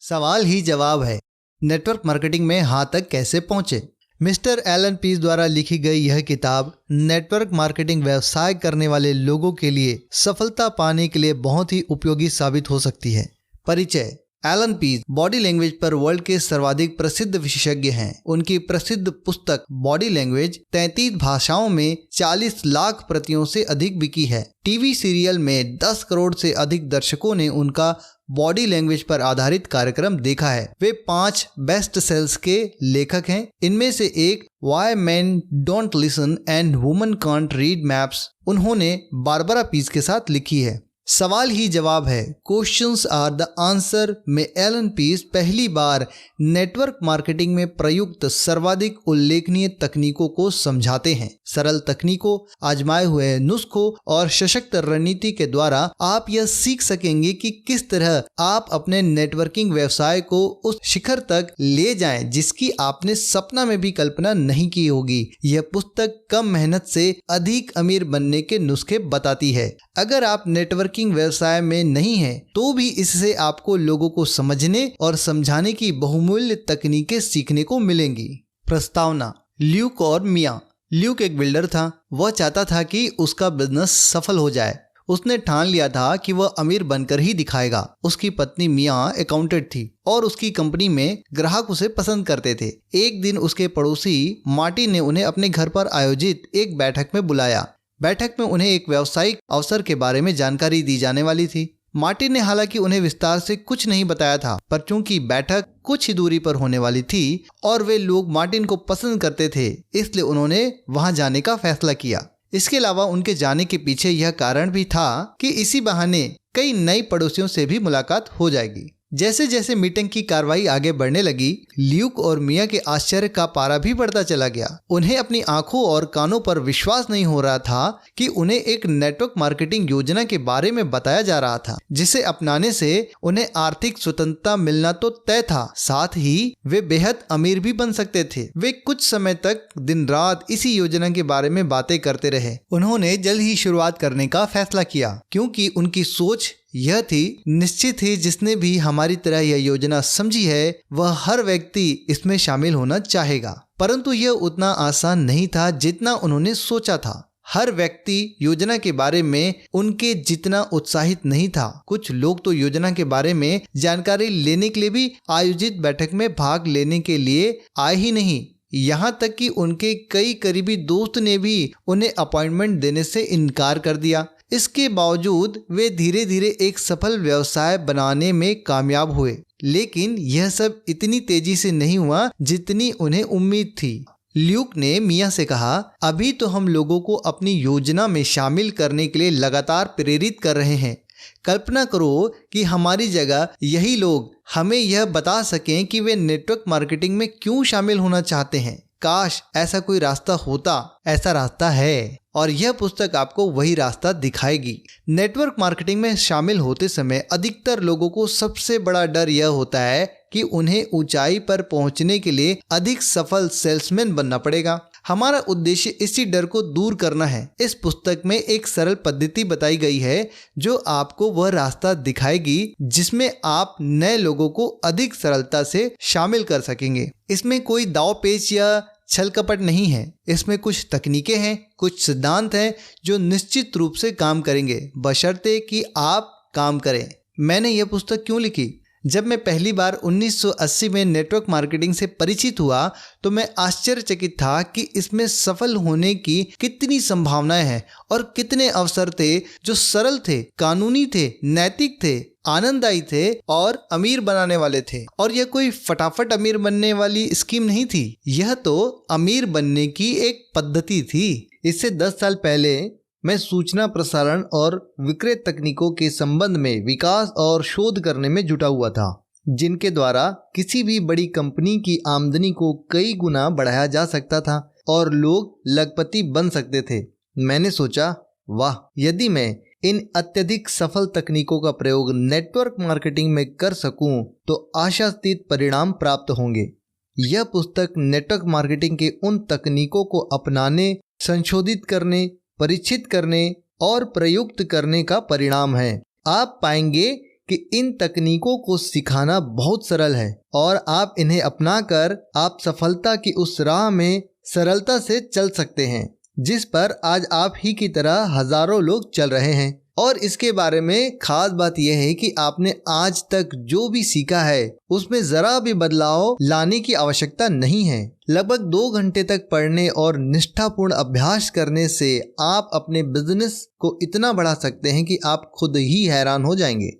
सवाल ही जवाब है, नेटवर्क मार्केटिंग में यहाँ तक कैसे पहुंचे। मिस्टर एलन पीस द्वारा लिखी गई यह किताब नेटवर्क मार्केटिंग व्यवसाय करने वाले लोगों के लिए सफलता पाने के लिए बहुत ही उपयोगी साबित हो सकती है। परिचय। एलन पीस बॉडी लैंग्वेज पर वर्ल्ड के सर्वाधिक प्रसिद्ध विशेषज्ञ हैं। उनकी प्रसिद्ध पुस्तक बॉडी लैंग्वेज 33 भाषाओं में 40 लाख प्रतियों से अधिक बिकी है। टीवी सीरियल में 10 करोड़ से अधिक दर्शकों ने उनका बॉडी लैंग्वेज पर आधारित कार्यक्रम देखा है। वे 5 बेस्ट सेल्स के लेखक हैं। इनमें से एक why main don't listen and women can't read maps उन्होंने बारबरा पीस के साथ लिखी है। सवाल ही जवाब है, क्वेश्चंस आर द आंसर में एलन पीस पहली बार नेटवर्क मार्केटिंग में प्रयुक्त सर्वाधिक उल्लेखनीय तकनीकों को समझाते हैं। सरल तकनीकों, आजमाए हुए नुस्खों और सशक्त रणनीति के द्वारा आप यह सीख सकेंगे कि किस तरह आप अपने नेटवर्किंग व्यवसाय को उस शिखर तक ले जाएं जिसकी आपने सपना में भी कल्पना नहीं की होगी। यह पुस्तक कम मेहनत से अधिक अमीर बनने के नुस्खे बताती है। अगर आप नेटवर्किंग व्यवसाय में नहीं हैं तो भी इससे आपको लोगों को समझने और समझाने की बहुमूल्य तकनीकें सीखने को मिलेंगी। प्रस्तावना। ल्यूक और मिया। ल्यूक एक बिल्डर था। वह चाहता था कि उसका बिजनेस सफल हो जाए। उसने ठान लिया था कि वह अमीर बनकर ही दिखाएगा। उसकी पत्नी मिया अकाउंटेंट थी और उसकी कंपनी में ग्राहक उसे पसंद करते थे। एक दिन उसके पड़ोसी मार्टिन ने उन्हें अपने घर पर आयोजित एक बैठक में बुलाया। बैठक में उन्हें एक व्यावसायिक अवसर के बारे में जानकारी दी जाने वाली थी। मार्टिन ने हालांकि उन्हें विस्तार से कुछ नहीं बताया था, पर चूंकि बैठक कुछ ही दूरी पर होने वाली थी और वे लोग मार्टिन को पसंद करते थे, इसलिए उन्होंने वहां जाने का फैसला किया। इसके अलावा उनके जाने के पीछे यह कारण भी था कि इसी बहाने कई नई पड़ोसियों से भी मुलाकात हो जाएगी। जैसे जैसे मीटिंग की कार्रवाई आगे बढ़ने लगी, ल्यूक और मिया के आश्चर्य का पारा भी बढ़ता चला गया। उन्हें अपनी आंखों और कानों पर विश्वास नहीं हो रहा था कि उन्हें एक नेटवर्क मार्केटिंग योजना के बारे में बताया जा रहा था, जिसे अपनाने से उन्हें आर्थिक स्वतंत्रता मिलना तो तय था, साथ ही वे बेहद अमीर भी बन सकते थे। वे कुछ समय तक दिन रात इसी योजना के बारे में बातें करते रहे। उन्होंने जल्द ही शुरुआत करने का फैसला किया, क्योंकि उनकी सोच यह थी, निश्चित ही जिसने भी हमारी तरह यह योजना समझी है वह हर व्यक्ति इसमें शामिल होना चाहेगा। परंतु यह उतना आसान नहीं था जितना उन्होंने सोचा था। हर व्यक्ति योजना के बारे में उनके जितना उत्साहित नहीं था। कुछ लोग तो योजना के बारे में जानकारी लेने के लिए भी आयोजित बैठक में भाग लेने के लिए आए ही नहीं। यहाँ तक कि उनके कई करीबी दोस्त ने भी उन्हें अपॉइंटमेंट देने से इनकार कर दिया। इसके बावजूद वे धीरे धीरे एक सफल व्यवसाय बनाने में कामयाब हुए, लेकिन यह सब इतनी तेजी से नहीं हुआ जितनी उन्हें उम्मीद थी। ल्यूक ने मिया से कहा, अभी तो हम लोगों को अपनी योजना में शामिल करने के लिए लगातार प्रेरित कर रहे हैं। कल्पना करो कि हमारी जगह यही लोग हमें यह बता सकें कि वे नेटवर्क मार्केटिंग में क्यों शामिल होना चाहते हैं। काश ऐसा कोई रास्ता होता। ऐसा रास्ता है और यह पुस्तक आपको वही रास्ता दिखाएगी। नेटवर्क मार्केटिंग में शामिल होते समय अधिकतर लोगों को सबसे बड़ा डर यह होता है कि उन्हें ऊंचाई पर पहुंचने के लिए अधिक सफल सेल्समैन बनना पड़ेगा। हमारा उद्देश्य इसी डर को दूर करना है। इस पुस्तक में एक सरल पद्धति बताई गई है जो आपको वह रास्ता दिखाएगी जिसमें आप नए लोगों को अधिक सरलता से शामिल कर सकेंगे। इसमें कोई दाव पेच या छल कपट नहीं है। इसमें कुछ तकनीकें हैं, कुछ सिद्धांत हैं जो निश्चित रूप से काम करेंगे, बशर्ते कि आप काम करें। मैंने यह पुस्तक क्यों लिखी? जब मैं पहली बार 1980 में नेटवर्क मार्केटिंग से परिचित हुआ तो मैं आश्चर्यचकित था कि इसमें सफल होने की कितनी संभावनाएं हैं और कितने अवसर थे जो सरल थे, कानूनी थे, नैतिक थे, आनंददायी थे और अमीर बनाने वाले थे। और यह कोई फटाफट अमीर बनने वाली स्कीम नहीं थी, यह तो अमीर बनने की एक पद्धति थी। इससे 10 साल पहले मैं सूचना प्रसारण और विक्रय तकनीकों के संबंध में विकास और शोध करने में जुटा हुआ था, जिनके द्वारा किसी भी बड़ी कंपनी की आमदनी को कई गुना बढ़ाया जा सकता था और लोग लखपति बन सकते थे। मैंने सोचा, वाह, यदि मैं इन अत्यधिक सफल तकनीकों का प्रयोग नेटवर्क मार्केटिंग में कर सकूं तो आशातीत परिणाम प्राप्त होंगे। यह पुस्तक नेटवर्क मार्केटिंग के उन तकनीकों को अपनाने, संशोधित करने, परीक्षित करने और प्रयुक्त करने का परिणाम है। आप पाएंगे कि इन तकनीकों को सिखाना बहुत सरल है और आप इन्हें अपनाकर आप सफलता की उस राह में सरलता से चल सकते हैं जिस पर आज आप ही की तरह हजारों लोग चल रहे हैं। और इसके बारे में खास बात यह है कि आपने आज तक जो भी सीखा है उसमें जरा भी बदलाव लाने की आवश्यकता नहीं है। लगभग 2 घंटे तक पढ़ने और निष्ठापूर्ण अभ्यास करने से आप अपने बिजनेस को इतना बढ़ा सकते हैं कि आप खुद ही हैरान हो जाएंगे।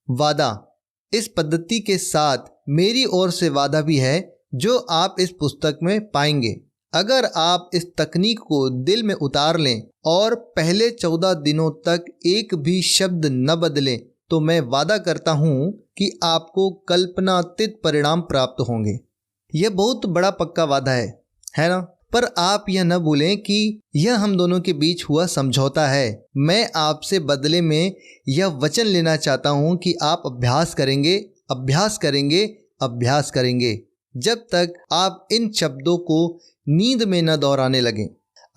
वादा, इस पद्धति के साथ मेरी ओर से वादा भी है जो आप इस पुस्तक में पाएंगे। अगर आप इस तकनीक को दिल में उतार लें और पहले 14 दिनों तक एक भी शब्द न बदलें तो मैं वादा करता हूँ कि आपको कल्पनातीत परिणाम प्राप्त होंगे। यह बहुत बड़ा पक्का वादा है ना? पर आप यह न भूलें कि यह हम दोनों के बीच हुआ समझौता है। मैं आपसे बदले में यह वचन लेना चाहता हूँ कि आप अभ्यास करेंगे, अभ्यास करेंगे, अभ्यास करेंगे जब तक आप इन शब्दों को नींद में न दोहराने लगें।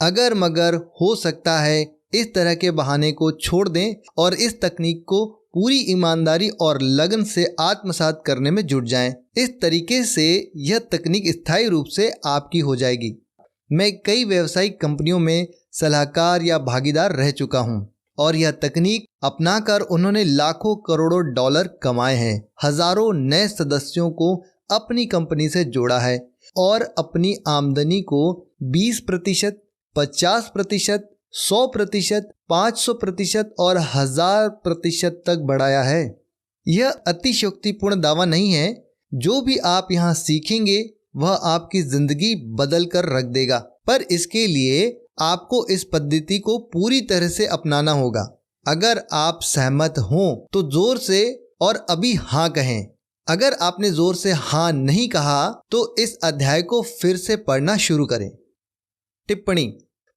अगर मगर हो सकता है इस तरह के बहाने को छोड़ दें और इस तकनीक को पूरी ईमानदारी और लगन से आत्मसात करने में जुट जाएं। इस तरीके से यह तकनीक स्थायी रूप से आपकी हो जाएगी। मैं कई व्यावसायिक कंपनियों में सलाहकार या भागीदार रह चुका हूं और यह तकनीक अपनाकर उन्होंने लाखों करोड़ों डॉलर कमाए हैं, हजारों नए सदस्यों को अपनी कंपनी से जोड़ा है और अपनी आमदनी को 20%, 50%, 100%, 500% और 1000% तक बढ़ाया है। यह अतिशयोक्तिपूर्ण दावा नहीं है। जो भी आप यहाँ सीखेंगे वह आपकी जिंदगी बदल कर रख देगा, पर इसके लिए आपको इस पद्धति को पूरी तरह से अपनाना होगा। अगर आप सहमत हों तो जोर से और अभी हाँ कहें। अगर आपने जोर से हाँ नहीं कहा तो इस अध्याय को फिर से पढ़ना शुरू करें। टिप्पणी,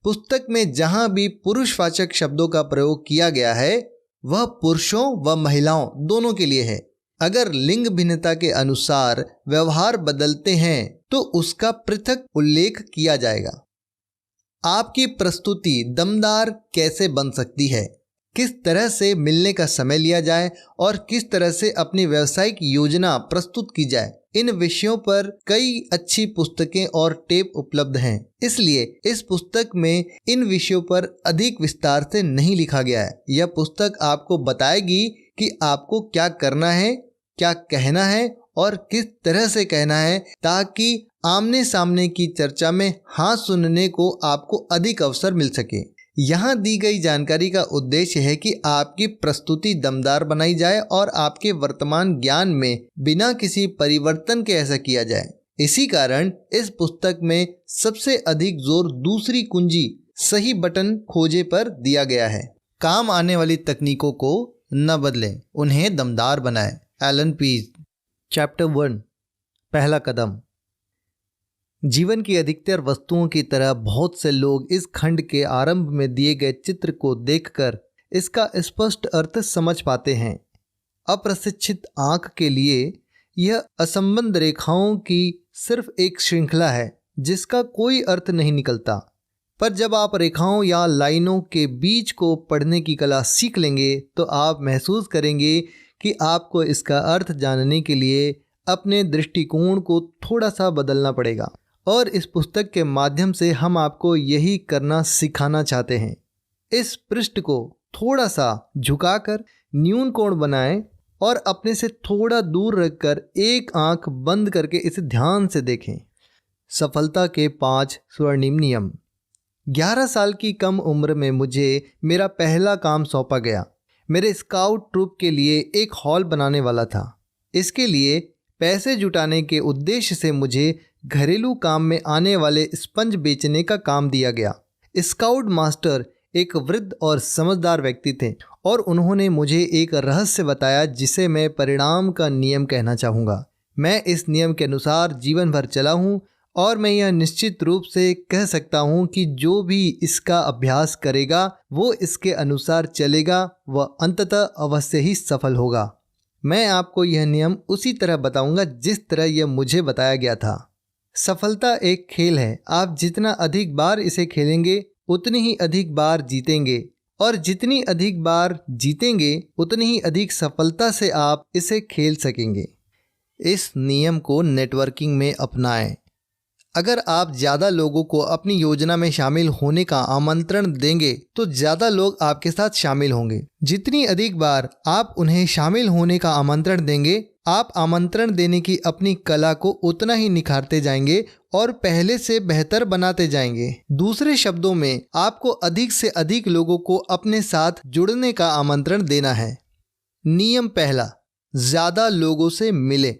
पुस्तक में जहां भी पुरुषवाचक शब्दों का प्रयोग किया गया है वह पुरुषों व महिलाओं दोनों के लिए है। अगर लिंग भिन्नता के अनुसार व्यवहार बदलते हैं तो उसका पृथक उल्लेख किया जाएगा। आपकी प्रस्तुति दमदार कैसे बन सकती है, किस तरह से मिलने का समय लिया जाए और किस तरह से अपनी व्यावसायिक योजना प्रस्तुत की जाए, इन विषयों पर कई अच्छी पुस्तकें और टेप उपलब्ध हैं। इसलिए इस पुस्तक में इन विषयों पर अधिक विस्तार से नहीं लिखा गया है। यह पुस्तक आपको बताएगी कि आपको क्या करना है, क्या कहना है और किस तरह से कहना है, ताकि आमने सामने की चर्चा में हाँ सुनने को आपको अधिक अवसर मिल सके। यहाँ दी गई जानकारी का उद्देश्य है कि आपकी प्रस्तुति दमदार बनाई जाए और आपके वर्तमान ज्ञान में बिना किसी परिवर्तन के ऐसा किया जाए। इसी कारण इस पुस्तक में सबसे अधिक जोर दूसरी कुंजी सही बटन खोजे पर दिया गया है। काम आने वाली तकनीकों को न बदलें, उन्हें दमदार बनाएं। Elon Ps. चैप्टर 1, पहला कदम। जीवन की अधिकतर वस्तुओं की तरह बहुत से लोग इस खंड के आरंभ में दिए गए चित्र को देखकर इसका स्पष्ट अर्थ समझ पाते हैं। अप्रशिक्षित आंख के लिए यह असंबद्ध रेखाओं की सिर्फ एक श्रृंखला है जिसका कोई अर्थ नहीं निकलता। पर जब आप रेखाओं या लाइनों के बीच को पढ़ने की कला सीख लेंगे तो आप महसूस करेंगे कि आपको इसका अर्थ जानने के लिए अपने दृष्टिकोण को थोड़ा सा बदलना पड़ेगा। और इस पुस्तक के माध्यम से हम आपको यही करना सिखाना चाहते हैं। इस पृष्ठ को थोड़ा सा झुकाकर न्यून कोण बनाएं और अपने से थोड़ा दूर रखकर एक आंख बंद करके इसे ध्यान से देखें। सफलता के 5 स्वर्णिम नियम। 11 साल की कम उम्र में मुझे मेरा पहला काम सौंपा गया। मेरे स्काउट ट्रूप के लिए एक हॉल बनाने वाला था। इसके लिए पैसे जुटाने के उद्देश्य से मुझे घरेलू काम में आने वाले स्पंज बेचने का काम दिया गया। स्काउट मास्टर एक वृद्ध और समझदार व्यक्ति थे और उन्होंने मुझे एक रहस्य बताया जिसे मैं परिणाम का नियम कहना चाहूँगा। मैं इस नियम के अनुसार जीवन भर चला हूँ और मैं यह निश्चित रूप से कह सकता हूँ कि जो भी इसका अभ्यास करेगा वो इसके अनुसार चलेगा, वह अंततः अवश्य ही सफल होगा। मैं आपको यह नियम उसी तरह बताऊँगा जिस तरह यह मुझे बताया गया था। सफलता एक खेल है। आप जितना अधिक बार इसे खेलेंगे उतनी ही अधिक बार जीतेंगे और जितनी अधिक बार जीतेंगे उतनी ही अधिक सफलता से आप इसे खेल सकेंगे। इस नियम को नेटवर्किंग में अपनाएं। अगर आप ज़्यादा लोगों को अपनी योजना में शामिल होने का आमंत्रण देंगे तो ज़्यादा लोग आपके साथ शामिल होंगे। जितनी अधिक बार आप उन्हें शामिल होने का आमंत्रण देंगे, आप आमंत्रण देने की अपनी कला को उतना ही निखारते जाएंगे और पहले से बेहतर बनाते जाएंगे। दूसरे शब्दों में, आपको अधिक से अधिक लोगों को अपने साथ जुड़ने का आमंत्रण देना है। नियम पहला, ज़्यादा लोगों से मिले।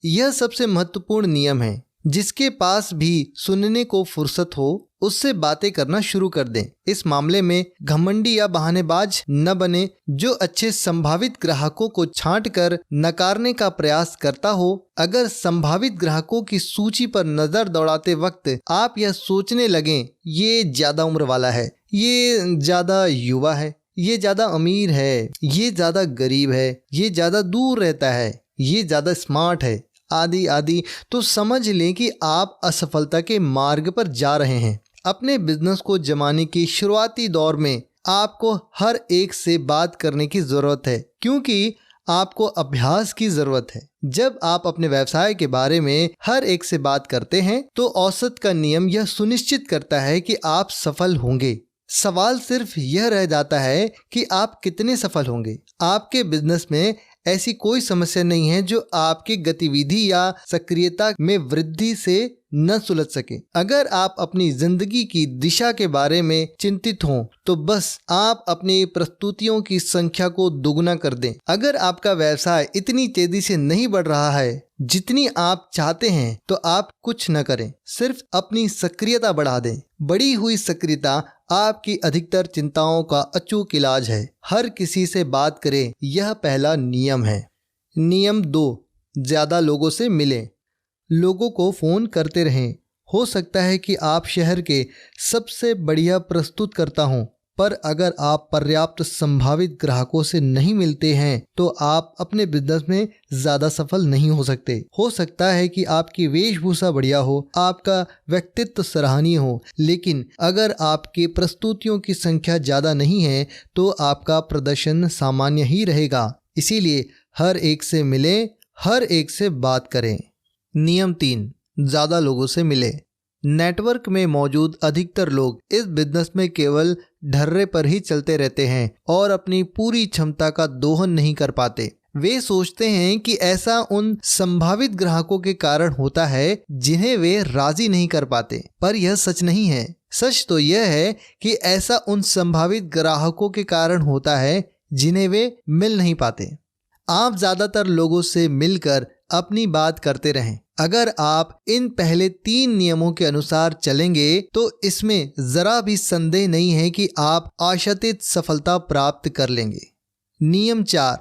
यह सबसे महत्वपूर्ण नियम है। जिसके पास भी सुनने को फुर्सत हो उससे बातें करना शुरू कर दें। इस मामले में घमंडी या बहानेबाज न बने जो अच्छे संभावित ग्राहकों को छांटकर नकारने का प्रयास करता हो। अगर संभावित ग्राहकों की सूची पर नजर दौड़ाते वक्त आप यह सोचने लगें, ये ज्यादा उम्र वाला है, ये ज्यादा युवा है, ये ज्यादा अमीर है, ये ज्यादा गरीब है, ये ज्यादा दूर रहता है, ये ज्यादा स्मार्ट है, आदि आदि, तो समझ लें कि आप असफलता के मार्ग पर जा रहे हैं। अपने बिजनेस को जमाने के शुरुआती दौर में आपको हर एक से बात करने की ज़रूरत है, क्योंकि आपको अभ्यास की ज़रूरत है। जब आप अपने व्यवसाय के बारे में हर एक से बात करते हैं तो औसत का नियम यह सुनिश्चित करता है कि आप सफल होंगे। सवाल सिर्फ यह रह जाता है कि आप कितने सफल होंगे। आपके बिजनेस में ऐसी कोई समस्या नहीं है जो आपकी गतिविधि या सक्रियता में वृद्धि से न सुलझ सके। अगर आप अपनी जिंदगी की दिशा के बारे में चिंतित हों तो बस आप अपनी प्रस्तुतियों की संख्या को दोगुना कर दें। अगर आपका व्यवसाय इतनी तेजी से नहीं बढ़ रहा है जितनी आप चाहते हैं तो आप कुछ न करें, सिर्फ अपनी सक्रियता बढ़ा दें। बढ़ी हुई सक्रियता आपकी अधिकतर चिंताओं का अचूक इलाज है। हर किसी से बात करें, यह पहला नियम है। नियम 2, ज़्यादा लोगों से मिलें। लोगों को फ़ोन करते रहें। हो सकता है कि आप शहर के सबसे बढ़िया प्रस्तुतकर्ता हों, पर अगर आप पर्याप्त संभावित ग्राहकों से नहीं मिलते हैं तो आप अपने बिजनेस में ज़्यादा सफल नहीं हो सकते। हो सकता है कि आपकी वेशभूषा बढ़िया हो, आपका व्यक्तित्व सराहनीय हो, लेकिन अगर आपकी प्रस्तुतियों की संख्या ज़्यादा नहीं है तो आपका प्रदर्शन सामान्य ही रहेगा। इसीलिए हर एक से मिलें, हर एक से बात करें। नियम 3, ज़्यादा लोगों से मिले। नेटवर्क में मौजूद अधिकतर लोग इस बिजनेस में केवल ढर्रे पर ही चलते रहते हैं और अपनी पूरी क्षमता का दोहन नहीं कर पाते। वे सोचते हैं कि ऐसा उन संभावित ग्राहकों के कारण होता है जिन्हें वे राजी नहीं कर पाते, पर यह सच नहीं है। सच तो यह है कि ऐसा उन संभावित ग्राहकों के कारण होता है जिन्हें वे मिल नहीं पाते। आप ज़्यादातर लोगों से मिलकर अपनी बात करते रहें। अगर आप इन पहले 3 नियमों के अनुसार चलेंगे तो इसमें जरा भी संदेह नहीं है कि आप आशातीत सफलता प्राप्त कर लेंगे। नियम 4,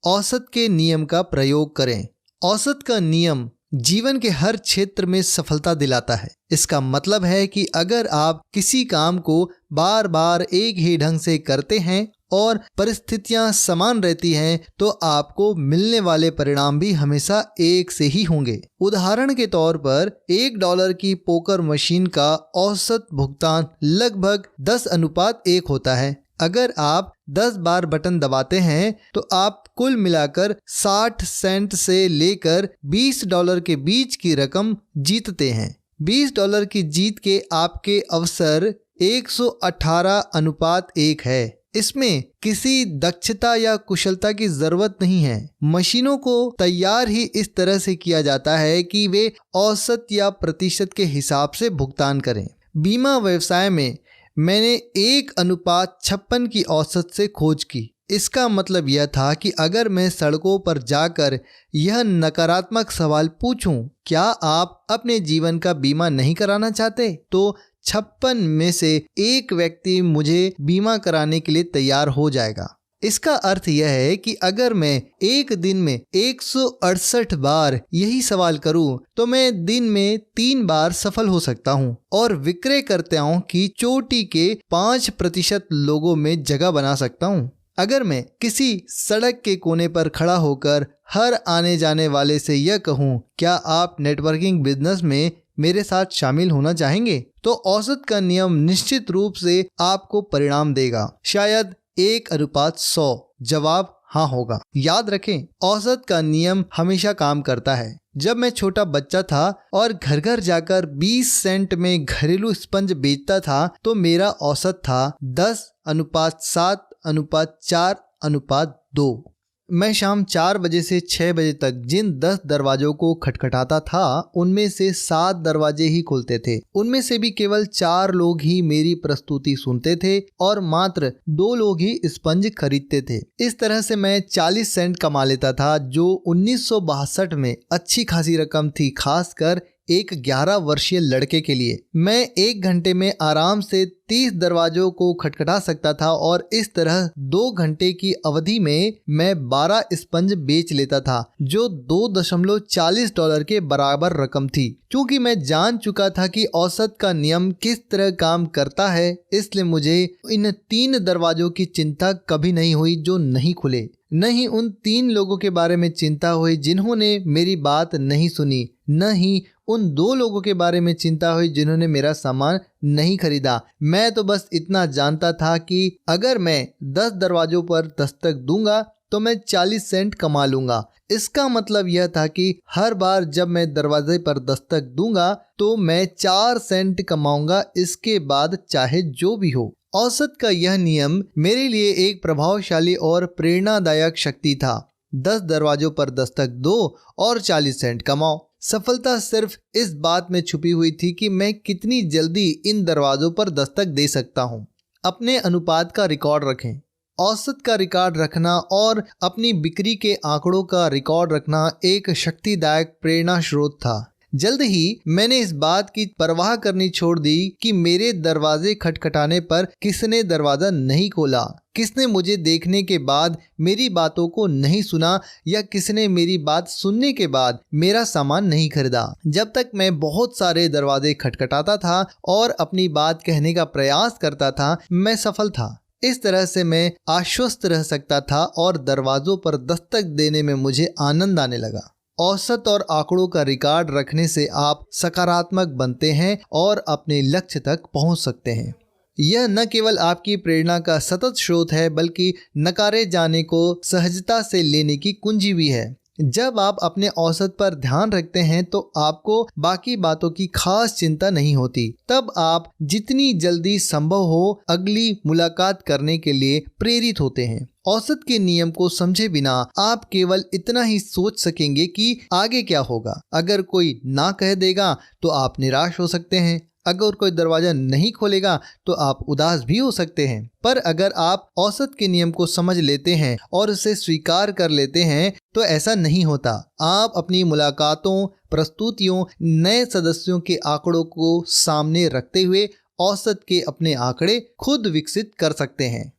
औसत के नियम का प्रयोग करें। औसत का नियम जीवन के हर क्षेत्र में सफलता दिलाता है। इसका मतलब है कि अगर आप किसी काम को बार बार एक ही ढंग से करते हैं और परिस्थितियां समान रहती हैं तो आपको मिलने वाले परिणाम भी हमेशा एक से ही होंगे। उदाहरण के तौर पर $1 की पोकर मशीन का औसत भुगतान लगभग 10:1 होता है। अगर आप 10 बार बटन दबाते हैं तो आप कुल मिलाकर 60 सेंट से लेकर $20 के बीच की रकम जीतते हैं। $20 की जीत के आपके अवसर 118:1 है। इसमें किसी दक्षता या कुशलता की जरूरत नहीं है। मशीनों को तैयार ही इस तरह से किया जाता है कि वे औसत या प्रतिशत के हिसाब से भुगतान करें। बीमा व्यवसाय में मैंने 1:56 की औसत से खोज की। इसका मतलब यह था कि अगर मैं सड़कों पर जाकर यह नकारात्मक सवाल पूछूं, क्या आप अपने जीवन का बीमा नहीं कराना चाहते, तो 56 में से एक व्यक्ति मुझे बीमा कराने के लिए तैयार हो जाएगा। इसका अर्थ यह है कि अगर मैं एक दिन में 168 बार यही सवाल करूं तो मैं दिन में 3 बार सफल हो सकता हूं और विक्रयकर्ताओं की चोटी के 5% लोगों में जगह बना सकता हूं। अगर मैं किसी सड़क के कोने पर खड़ा होकर हर आने जाने वाले से यह कहूं, क्या आप नेटवर्किंग बिजनेस में मेरे साथ शामिल होना चाहेंगे? तो औसत का नियम निश्चित रूप से आपको परिणाम देगा, शायद 1:100। जवाब हाँ होगा। याद रखें, औसत का नियम हमेशा काम करता है। जब मैं छोटा बच्चा था और घर घर जाकर 20 सेंट में घरेलू स्पंज बेचता था तो मेरा औसत था 10:7:4:2। मैं शाम 4 बजे से 6 बजे तक जिन 10 दरवाजों को खटखटाता था उनमें से 7 दरवाजे ही खुलते थे। उनमें से भी केवल 4 लोग ही मेरी प्रस्तुति सुनते थे और मात्र 2 लोग ही स्पंज खरीदते थे। इस तरह से मैं 40 सेंट कमा लेता था, जो 1962 में अच्छी खासी रकम थी, खासकर एक 11 वर्षीय लड़के के लिए। मैं 1 घंटे में आराम से 30 दरवाजों को खटखटा सकता था और इस तरह 2 घंटे की अवधि में मैं 12 स्पंज बेच लेता था, जो $2.40 के बराबर रकम थी। क्योंकि मैं जान चुका था कि औसत का नियम किस तरह काम करता है, इसलिए मुझे इन 3 दरवाजों की चिंता कभी नहीं हुई जो नहीं खुले। न ही उन 3 लोगों के बारे में चिंता हुई जिन्होंने मेरी बात नहीं सुनी, न ही उन 2 लोगों के बारे में चिंता हुई जिन्होंने मेरा सामान नहीं खरीदा। मैं तो बस इतना जानता था कि अगर मैं 10 दरवाजों पर दस्तक दूंगा तो मैं 40 सेंट कमा लूंगा। इसका मतलब यह था कि हर बार जब मैं दरवाजे पर दस्तक दूंगा तो मैं 4 सेंट कमाऊंगा, इसके बाद चाहे जो भी हो। औसत का यह नियम मेरे लिए एक प्रभावशाली और प्रेरणादायक शक्ति था। 10 दरवाजों पर दस्तक दो और 40 सेंट कमाओ। सफलता सिर्फ इस बात में छुपी हुई थी कि मैं कितनी जल्दी इन दरवाजों पर दस्तक दे सकता हूँ। अपने अनुपात का रिकॉर्ड रखें। औसत का रिकॉर्ड रखना और अपनी बिक्री के आंकड़ों का रिकॉर्ड रखना एक शक्तिदायक प्रेरणा स्रोत था। जल्द ही मैंने इस बात की परवाह करनी छोड़ दी कि मेरे दरवाजे खटखटाने पर किसने दरवाजा नहीं खोला, किसने मुझे देखने के बाद मेरी बातों को नहीं सुना या किसने मेरी बात सुनने के बाद मेरा सामान नहीं खरीदा। जब तक मैं बहुत सारे दरवाजे खटखटाता था और अपनी बात कहने का प्रयास करता था, मैं सफल था। इस तरह से मैं आश्वस्त रह सकता था और दरवाजों पर दस्तक देने में मुझे आनंद आने लगा। औसत और आंकड़ों का रिकॉर्ड रखने से आप सकारात्मक बनते हैं और अपने लक्ष्य तक पहुंच सकते हैं। यह न केवल आपकी प्रेरणा का सतत स्रोत है, बल्कि नकारे जाने को सहजता से लेने की कुंजी भी है। जब आप अपने औसत पर ध्यान रखते हैं तो आपको बाकी बातों की खास चिंता नहीं होती। तब आप जितनी जल्दी संभव हो अगली मुलाकात करने के लिए प्रेरित होते हैं। औसत के नियम को समझे बिना आप केवल इतना ही सोच सकेंगे कि आगे क्या होगा। अगर कोई ना कह देगा तो आप निराश हो सकते हैं। अगर कोई दरवाजा नहीं खोलेगा तो आप उदास भी हो सकते हैं। पर अगर आप औसत के नियम को समझ लेते हैं और उसे स्वीकार कर लेते हैं तो ऐसा नहीं होता। आप अपनी मुलाकातों, प्रस्तुतियों, नए सदस्यों के आंकड़ों को सामने रखते हुए औसत के अपने आंकड़े खुद विकसित कर सकते हैं।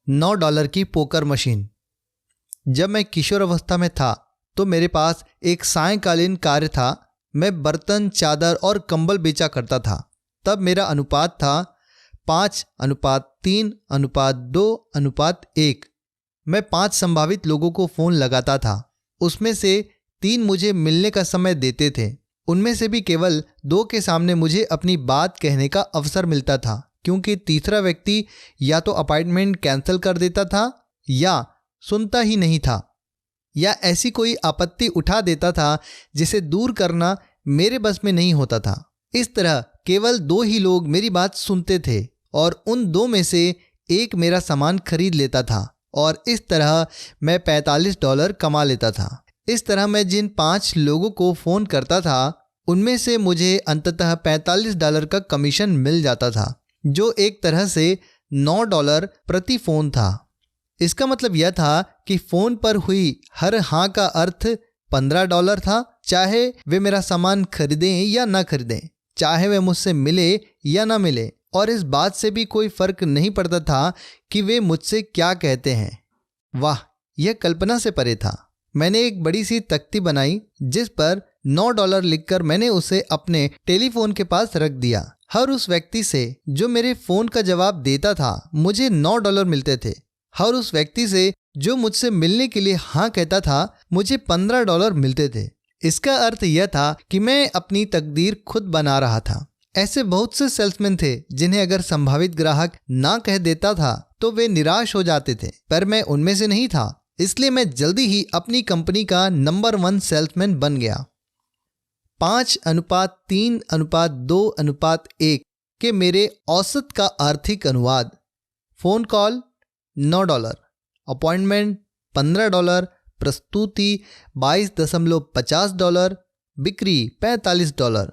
$9 की पोकर मशीन। जब मैं किशोर अवस्था में था तो मेरे पास एक सायंकालीन कार्य था। मैं बर्तन, चादर और कंबल बेचा करता था। तब मेरा अनुपात था 5:3:2:1। मैं 5 संभावित लोगों को फ़ोन लगाता था। उसमें से 3 मुझे मिलने का समय देते थे। उनमें से भी केवल 2 के सामने मुझे अपनी बात कहने का अवसर मिलता था, क्योंकि तीसरा व्यक्ति या तो अपॉइंटमेंट कैंसिल कर देता था या सुनता ही नहीं था, या ऐसी कोई आपत्ति उठा देता था जिसे दूर करना मेरे बस में नहीं होता था। इस तरह केवल 2 ही लोग मेरी बात सुनते थे और उन 2 में से एक मेरा सामान खरीद लेता था और इस तरह मैं $45 कमा लेता था। इस तरह मैं जिन 5 लोगों को फ़ोन करता था उनमें से मुझे अंततः $45 का कमीशन मिल जाता था, जो एक तरह से $9 प्रति फ़ोन था। इसका मतलब यह था कि फ़ोन पर हुई हर हाँ का अर्थ $15 था, चाहे वे मेरा सामान खरीदें या ना खरीदें, चाहे वे मुझसे मिले या ना मिले, और इस बात से भी कोई फ़र्क नहीं पड़ता था कि वे मुझसे क्या कहते हैं। वाह, यह कल्पना से परे था। मैंने एक बड़ी सी तख्ती बनाई जिस पर $9 लिखकर मैंने उसे अपने टेलीफोन के पास रख दिया। हर उस व्यक्ति से जो मेरे फ़ोन का जवाब देता था मुझे $9 मिलते थे। हर उस व्यक्ति से जो मुझसे मिलने के लिए हाँ कहता था मुझे $15 मिलते थे। इसका अर्थ यह था कि मैं अपनी तकदीर खुद बना रहा था। ऐसे बहुत से सेल्समैन थे जिन्हें अगर संभावित ग्राहक ना कह देता था तो वे निराश हो जाते थे, पर मैं उनमें से नहीं था। इसलिए मैं जल्दी ही अपनी कंपनी का नंबर 1 सेल्समैन बन गया। 5:3:2:1 के मेरे औसत का आर्थिक अनुवाद: फ़ोन कॉल $9, अपॉइंटमेंट $15, प्रस्तुति $22.50, बिक्री $45।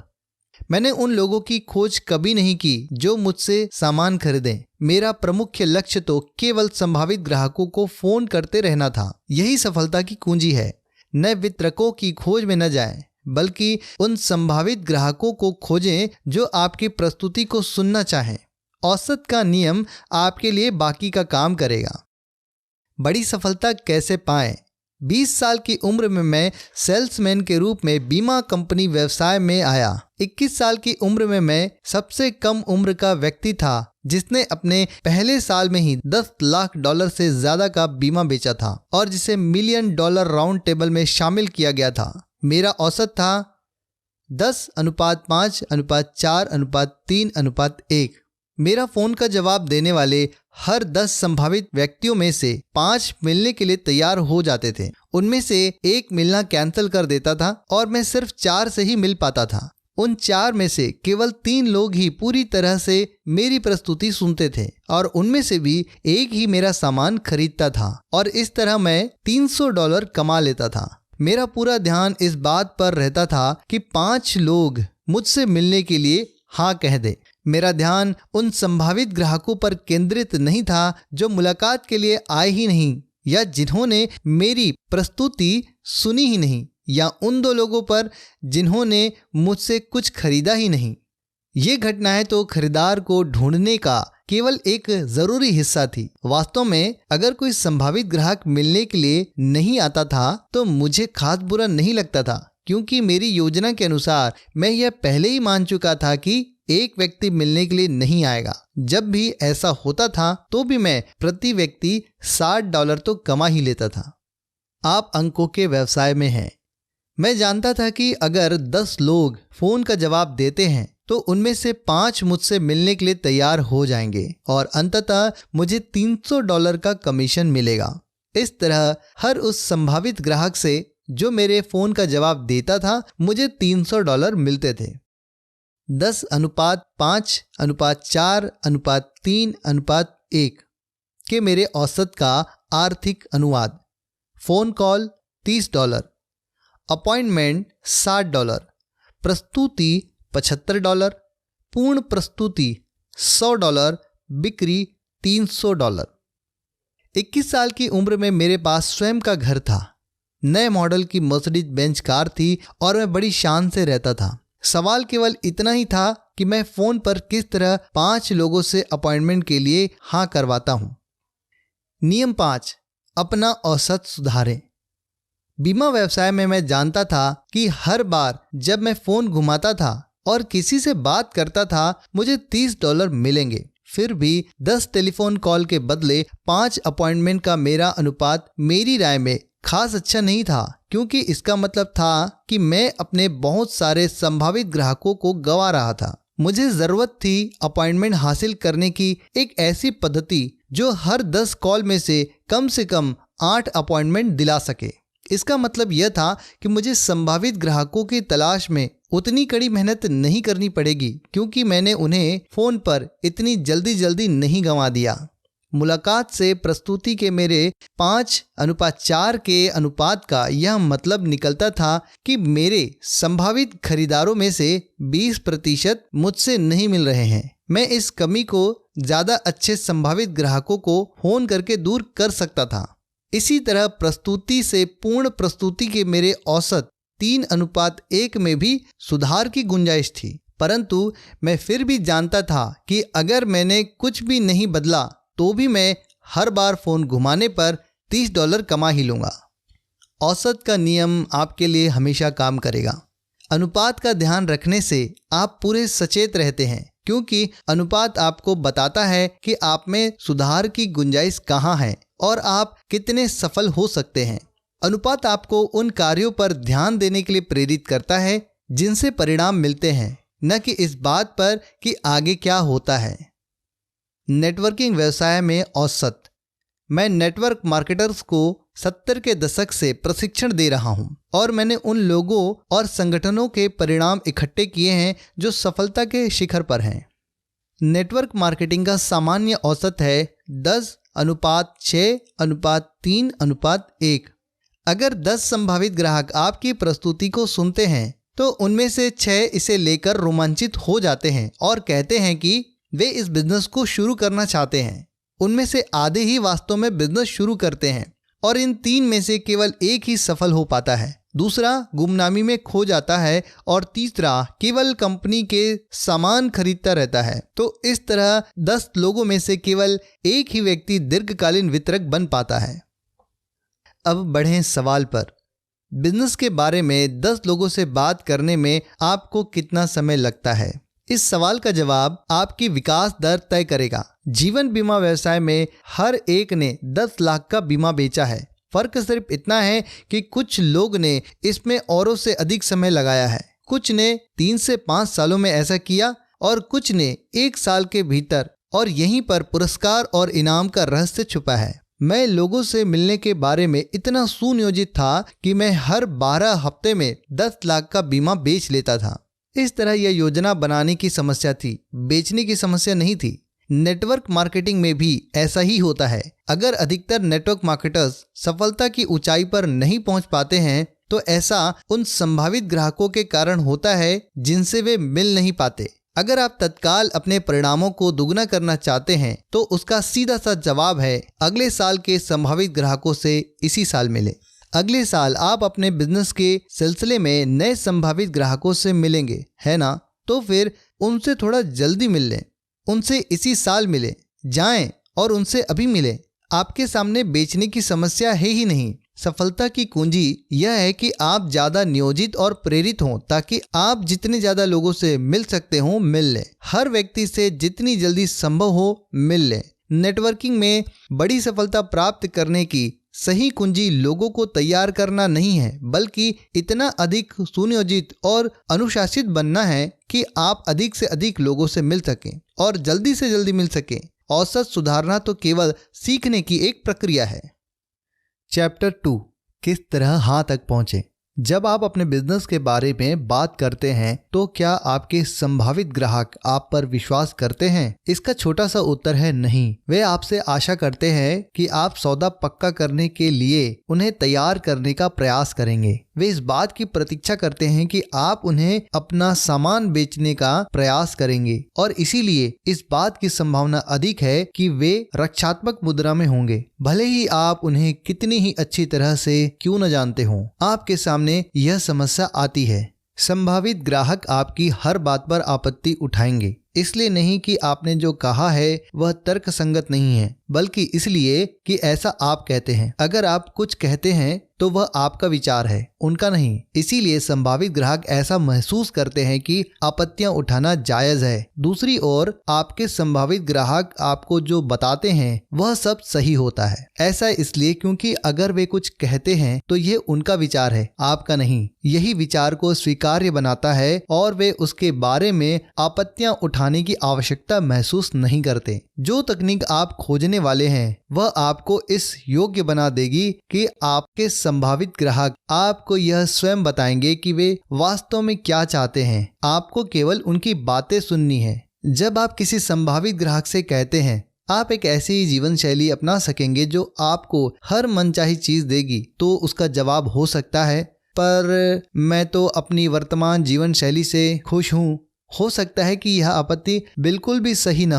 मैंने उन लोगों की खोज कभी नहीं की जो मुझसे सामान खरीदें। मेरा प्रमुख लक्ष्य तो केवल संभावित ग्राहकों को फोन करते रहना था। यही सफलता की कुंजी है। नए वितरकों की खोज में न जाएं, बल्कि उन संभावित ग्राहकों को खोजें जो आपकी प्रस्तुति को सुनना चाहें। औसत का नियम आपके लिए बाकी का काम करेगा। बड़ी सफलता कैसे पाएं? 20 साल की उम्र में मैं सेल्समैन के रूप में बीमा कंपनी व्यवसाय में आया। 21 साल की उम्र में मैं सबसे कम उम्र का व्यक्ति था जिसने अपने पहले साल में ही $10 लाख से ज्यादा का बीमा बेचा था और जिसे $1 मिलियन राउंड टेबल में शामिल किया गया था। मेरा औसत था 10:5:4:3:1। मेरा फोन का जवाब देने वाले हर 10 संभावित व्यक्तियों में से 5 मिलने के लिए तैयार हो जाते थे। उनमें से 1 मिलना कैंसिल कर देता था और मैं सिर्फ 4 से ही मिल पाता था। उन 4 में से केवल 3 लोग ही पूरी तरह से मेरी प्रस्तुति सुनते थे और उनमें से भी एक ही मेरा सामान खरीदता था और इस तरह मैं $300 कमा लेता था। मेरा पूरा ध्यान इस बात पर रहता था कि 5 लोग मुझसे मिलने के लिए हाँ कह दे। मेरा ध्यान उन संभावित ग्राहकों पर केंद्रित नहीं था जो मुलाकात के लिए आए ही नहीं या जिन्होंने मेरी प्रस्तुति सुनी ही नहीं, या उन 2 लोगों पर जिन्होंने मुझसे कुछ खरीदा ही नहीं। ये घटनाएं तो खरीदार को ढूंढने का केवल एक जरूरी हिस्सा थी। वास्तव में अगर कोई संभावित ग्राहक मिलने के लिए नहीं आता था तो मुझे खास बुरा नहीं लगता था, क्योंकि मेरी योजना के अनुसार मैं यह पहले ही मान चुका था कि एक व्यक्ति मिलने के लिए नहीं आएगा। जब भी ऐसा होता था तो भी मैं प्रति व्यक्ति $60 तो कमा ही लेता था। आप अंकों के व्यवसाय में हैं। मैं जानता था कि अगर 10 लोग फोन का जवाब देते हैं तो उनमें से 5 मुझसे मिलने के लिए तैयार हो जाएंगे और अंततः मुझे $300 का कमीशन मिलेगा। इस तरह हर उस संभावित ग्राहक से जो मेरे फोन का जवाब देता था मुझे $300 मिलते थे। 10:5:4:3:1 के मेरे औसत का आर्थिक अनुवाद: फ़ोन कॉल $30, अपॉइंटमेंट $60, प्रस्तुति $75, पूर्ण प्रस्तुति $100, बिक्री $300। 21 साल की उम्र में मेरे पास स्वयं का घर था। नए मॉडल की मर्सिडीज बेंज कार थी और मैं बड़ी शान से रहता था। सवाल केवल इतना ही था कि मैं फोन पर किस तरह 5 लोगों से अपॉइंटमेंट के लिए हाँ करवाता हूं। नियम 5: अपना औसत सुधारें। बीमा व्यवसाय में मैं जानता था कि हर बार जब मैं फोन घुमाता था और किसी से बात करता था मुझे $30 मिलेंगे। फिर भी 10 टेलीफोन कॉल के बदले 5 अपॉइंटमेंट का मेरा अनुपात मेरी राय में खास अच्छा नहीं था, क्योंकि इसका मतलब था कि मैं अपने बहुत सारे संभावित ग्राहकों को गंवा रहा था। मुझे जरूरत थी अपॉइंटमेंट हासिल करने की एक ऐसी पद्धति जो हर 10 कॉल में से कम 8 अपॉइंटमेंट दिला सके। इसका मतलब यह था कि मुझे संभावित ग्राहकों की तलाश में उतनी कड़ी मेहनत नहीं करनी पड़ेगी, क्योंकि मैंने उन्हें फोन पर इतनी जल्दी नहीं गंवा दिया। मुलाकात से प्रस्तुति के मेरे 5:4 के अनुपात का यह मतलब निकलता था कि मेरे संभावित खरीदारों में से 20% मुझसे नहीं मिल रहे हैं। मैं इस कमी को ज्यादा अच्छे संभावित ग्राहकों को फोन करके दूर कर सकता था। इसी तरह प्रस्तुति से पूर्ण प्रस्तुति के मेरे औसत 3:1 में भी सुधार की गुंजाइश थी, परंतु मैं फिर भी जानता था कि अगर मैंने कुछ भी नहीं बदला तो भी मैं हर बार फोन घुमाने पर $30 कमा ही लूँगा। औसत का नियम आपके लिए हमेशा काम करेगा। अनुपात का ध्यान रखने से आप पूरे सचेत रहते हैं, क्योंकि अनुपात आपको बताता है कि आप में सुधार की गुंजाइश कहाँ है और आप कितने सफल हो सकते हैं। अनुपात आपको उन कार्यों पर ध्यान देने के लिए प्रेरित करता है जिनसे परिणाम मिलते हैं, न कि इस बात पर कि आगे क्या होता है। नेटवर्किंग व्यवसाय में औसत। मैं नेटवर्क मार्केटर्स को 70 के दशक से प्रशिक्षण दे रहा हूं और मैंने उन लोगों और संगठनों के परिणाम इकट्ठे किए हैं जो सफलता के शिखर पर हैं। नेटवर्क मार्केटिंग का सामान्य औसत है 10:6:3:1। अगर 10 संभावित ग्राहक आपकी प्रस्तुति को सुनते हैं तो उनमें से 6 इसे लेकर रोमांचित हो जाते हैं और कहते हैं कि वे इस बिजनेस को शुरू करना चाहते हैं। उनमें से आधे ही वास्तव में बिजनेस शुरू करते हैं और इन 3 में से केवल एक ही सफल हो पाता है। दूसरा गुमनामी में खो जाता है और तीसरा केवल कंपनी के सामान खरीदता रहता है। तो इस तरह 10 लोगों में से केवल एक ही व्यक्ति दीर्घकालीन वितरक बन पाता है। अब बढ़ें सवाल पर। बिजनेस के बारे में 10 लोगों से बात करने में आपको कितना समय लगता है? इस सवाल का जवाब आपकी विकास दर तय करेगा। जीवन बीमा व्यवसाय में हर एक ने 10 लाख का बीमा बेचा है। फर्क सिर्फ इतना है कि कुछ लोग ने इसमें औरों से अधिक समय लगाया है। कुछ ने 3 से 5 सालों में ऐसा किया और कुछ ने 1 साल के भीतर, और यहीं पर पुरस्कार और इनाम का रहस्य छुपा है। मैं लोगों से मिलने के बारे में इतना सुनियोजित था कि मैं हर 12 हफ्ते में 10 लाख का बीमा बेच लेता था। इस तरह यह योजना बनाने की समस्या थी, बेचने की समस्या नहीं थी। नेटवर्क मार्केटिंग में भी ऐसा ही होता है। अगर अधिकतर नेटवर्क मार्केटर्स सफलता की ऊंचाई पर नहीं पहुंच पाते हैं तो ऐसा उन संभावित ग्राहकों के कारण होता है जिनसे वे मिल नहीं पाते। अगर आप तत्काल अपने परिणामों को दुगना करना चाहते हैं तो उसका सीधा सा जवाब है अगले साल के संभावित ग्राहकों से इसी साल मिले। अगले साल आप अपने बिजनेस के सिलसिले में नए संभावित ग्राहकों से मिलेंगे, है ना? तो फिर उनसे थोड़ा जल्दी मिल लें, उनसे इसी साल मिले, जाएं और उनसे अभी मिलें। आपके सामने बेचने की समस्या है ही नहीं। सफलता की कुंजी यह है कि आप ज़्यादा नियोजित और प्रेरित हों ताकि आप जितने ज़्यादा लोगों से मिल सकते हो मिल लें। हर व्यक्ति से जितनी जल्दी संभव हो मिल लें। नेटवर्किंग में बड़ी सफलता प्राप्त करने की सही कुंजी लोगों को तैयार करना नहीं है, बल्कि इतना अधिक सुनियोजित और अनुशासित बनना है कि आप अधिक से अधिक लोगों से मिल सकें और जल्दी से जल्दी मिल सकें। औसत सुधारना तो केवल सीखने की एक प्रक्रिया है। चैप्टर 2, किस तरह हाँ तक पहुँचे। जब आप अपने बिजनेस के बारे में बात करते हैं तो क्या आपके संभावित ग्राहक आप पर विश्वास करते हैं? इसका छोटा सा उत्तर है नहीं। वे आपसे आशा करते हैं कि आप सौदा पक्का करने के लिए उन्हें तैयार करने का प्रयास करेंगे। वे इस बात की प्रतीक्षा करते हैं कि आप उन्हें अपना सामान बेचने का प्रयास करेंगे और इसीलिए इस बात की संभावना अधिक है कि वे रक्षात्मक मुद्रा में होंगे, भले ही आप उन्हें कितनी ही अच्छी तरह से क्यों न जानते हों। आपके सामने यह समस्या आती है। संभावित ग्राहक आपकी हर बात पर आपत्ति उठाएंगे, इसलिए नहीं कि आपने जो कहा है वह तर्कसंगत नहीं है, बल्कि इसलिए कि ऐसा आप कहते हैं। अगर आप कुछ कहते हैं तो वह आपका विचार है, उनका नहीं। इसीलिए संभावित ग्राहक ऐसा महसूस करते हैं कि आपत्तियां उठाना जायज है। दूसरी ओर आपके संभावित ग्राहक आपको जो बताते हैं वह सब सही होता है। ऐसा इसलिए क्योंकि अगर वे कुछ कहते हैं तो ये उनका विचार है, आपका नहीं। यही विचार को स्वीकार्य बनाता है और वे उसके बारे में आपत्तियां उठाने की आवश्यकता महसूस नहीं करते। जो तकनीक आप खोजने वाले हैं वह आपको इस योग्य बना देगी कि आपके संभावित ग्राहक आपको यह स्वयं बताएंगे कि वे वास्तव में क्या चाहते हैं। आपको केवल उनकी बातें सुननी है। जब आप किसी संभावित ग्राहक से कहते हैं आप एक ऐसी जीवन शैली अपना सकेंगे जो आपको हर मनचाही चीज देगी, तो उसका जवाब हो सकता है पर मैं तो अपनी वर्तमान जीवन शैली से खुश हूँ। हो सकता है कि यह आपत्ति बिल्कुल भी सही न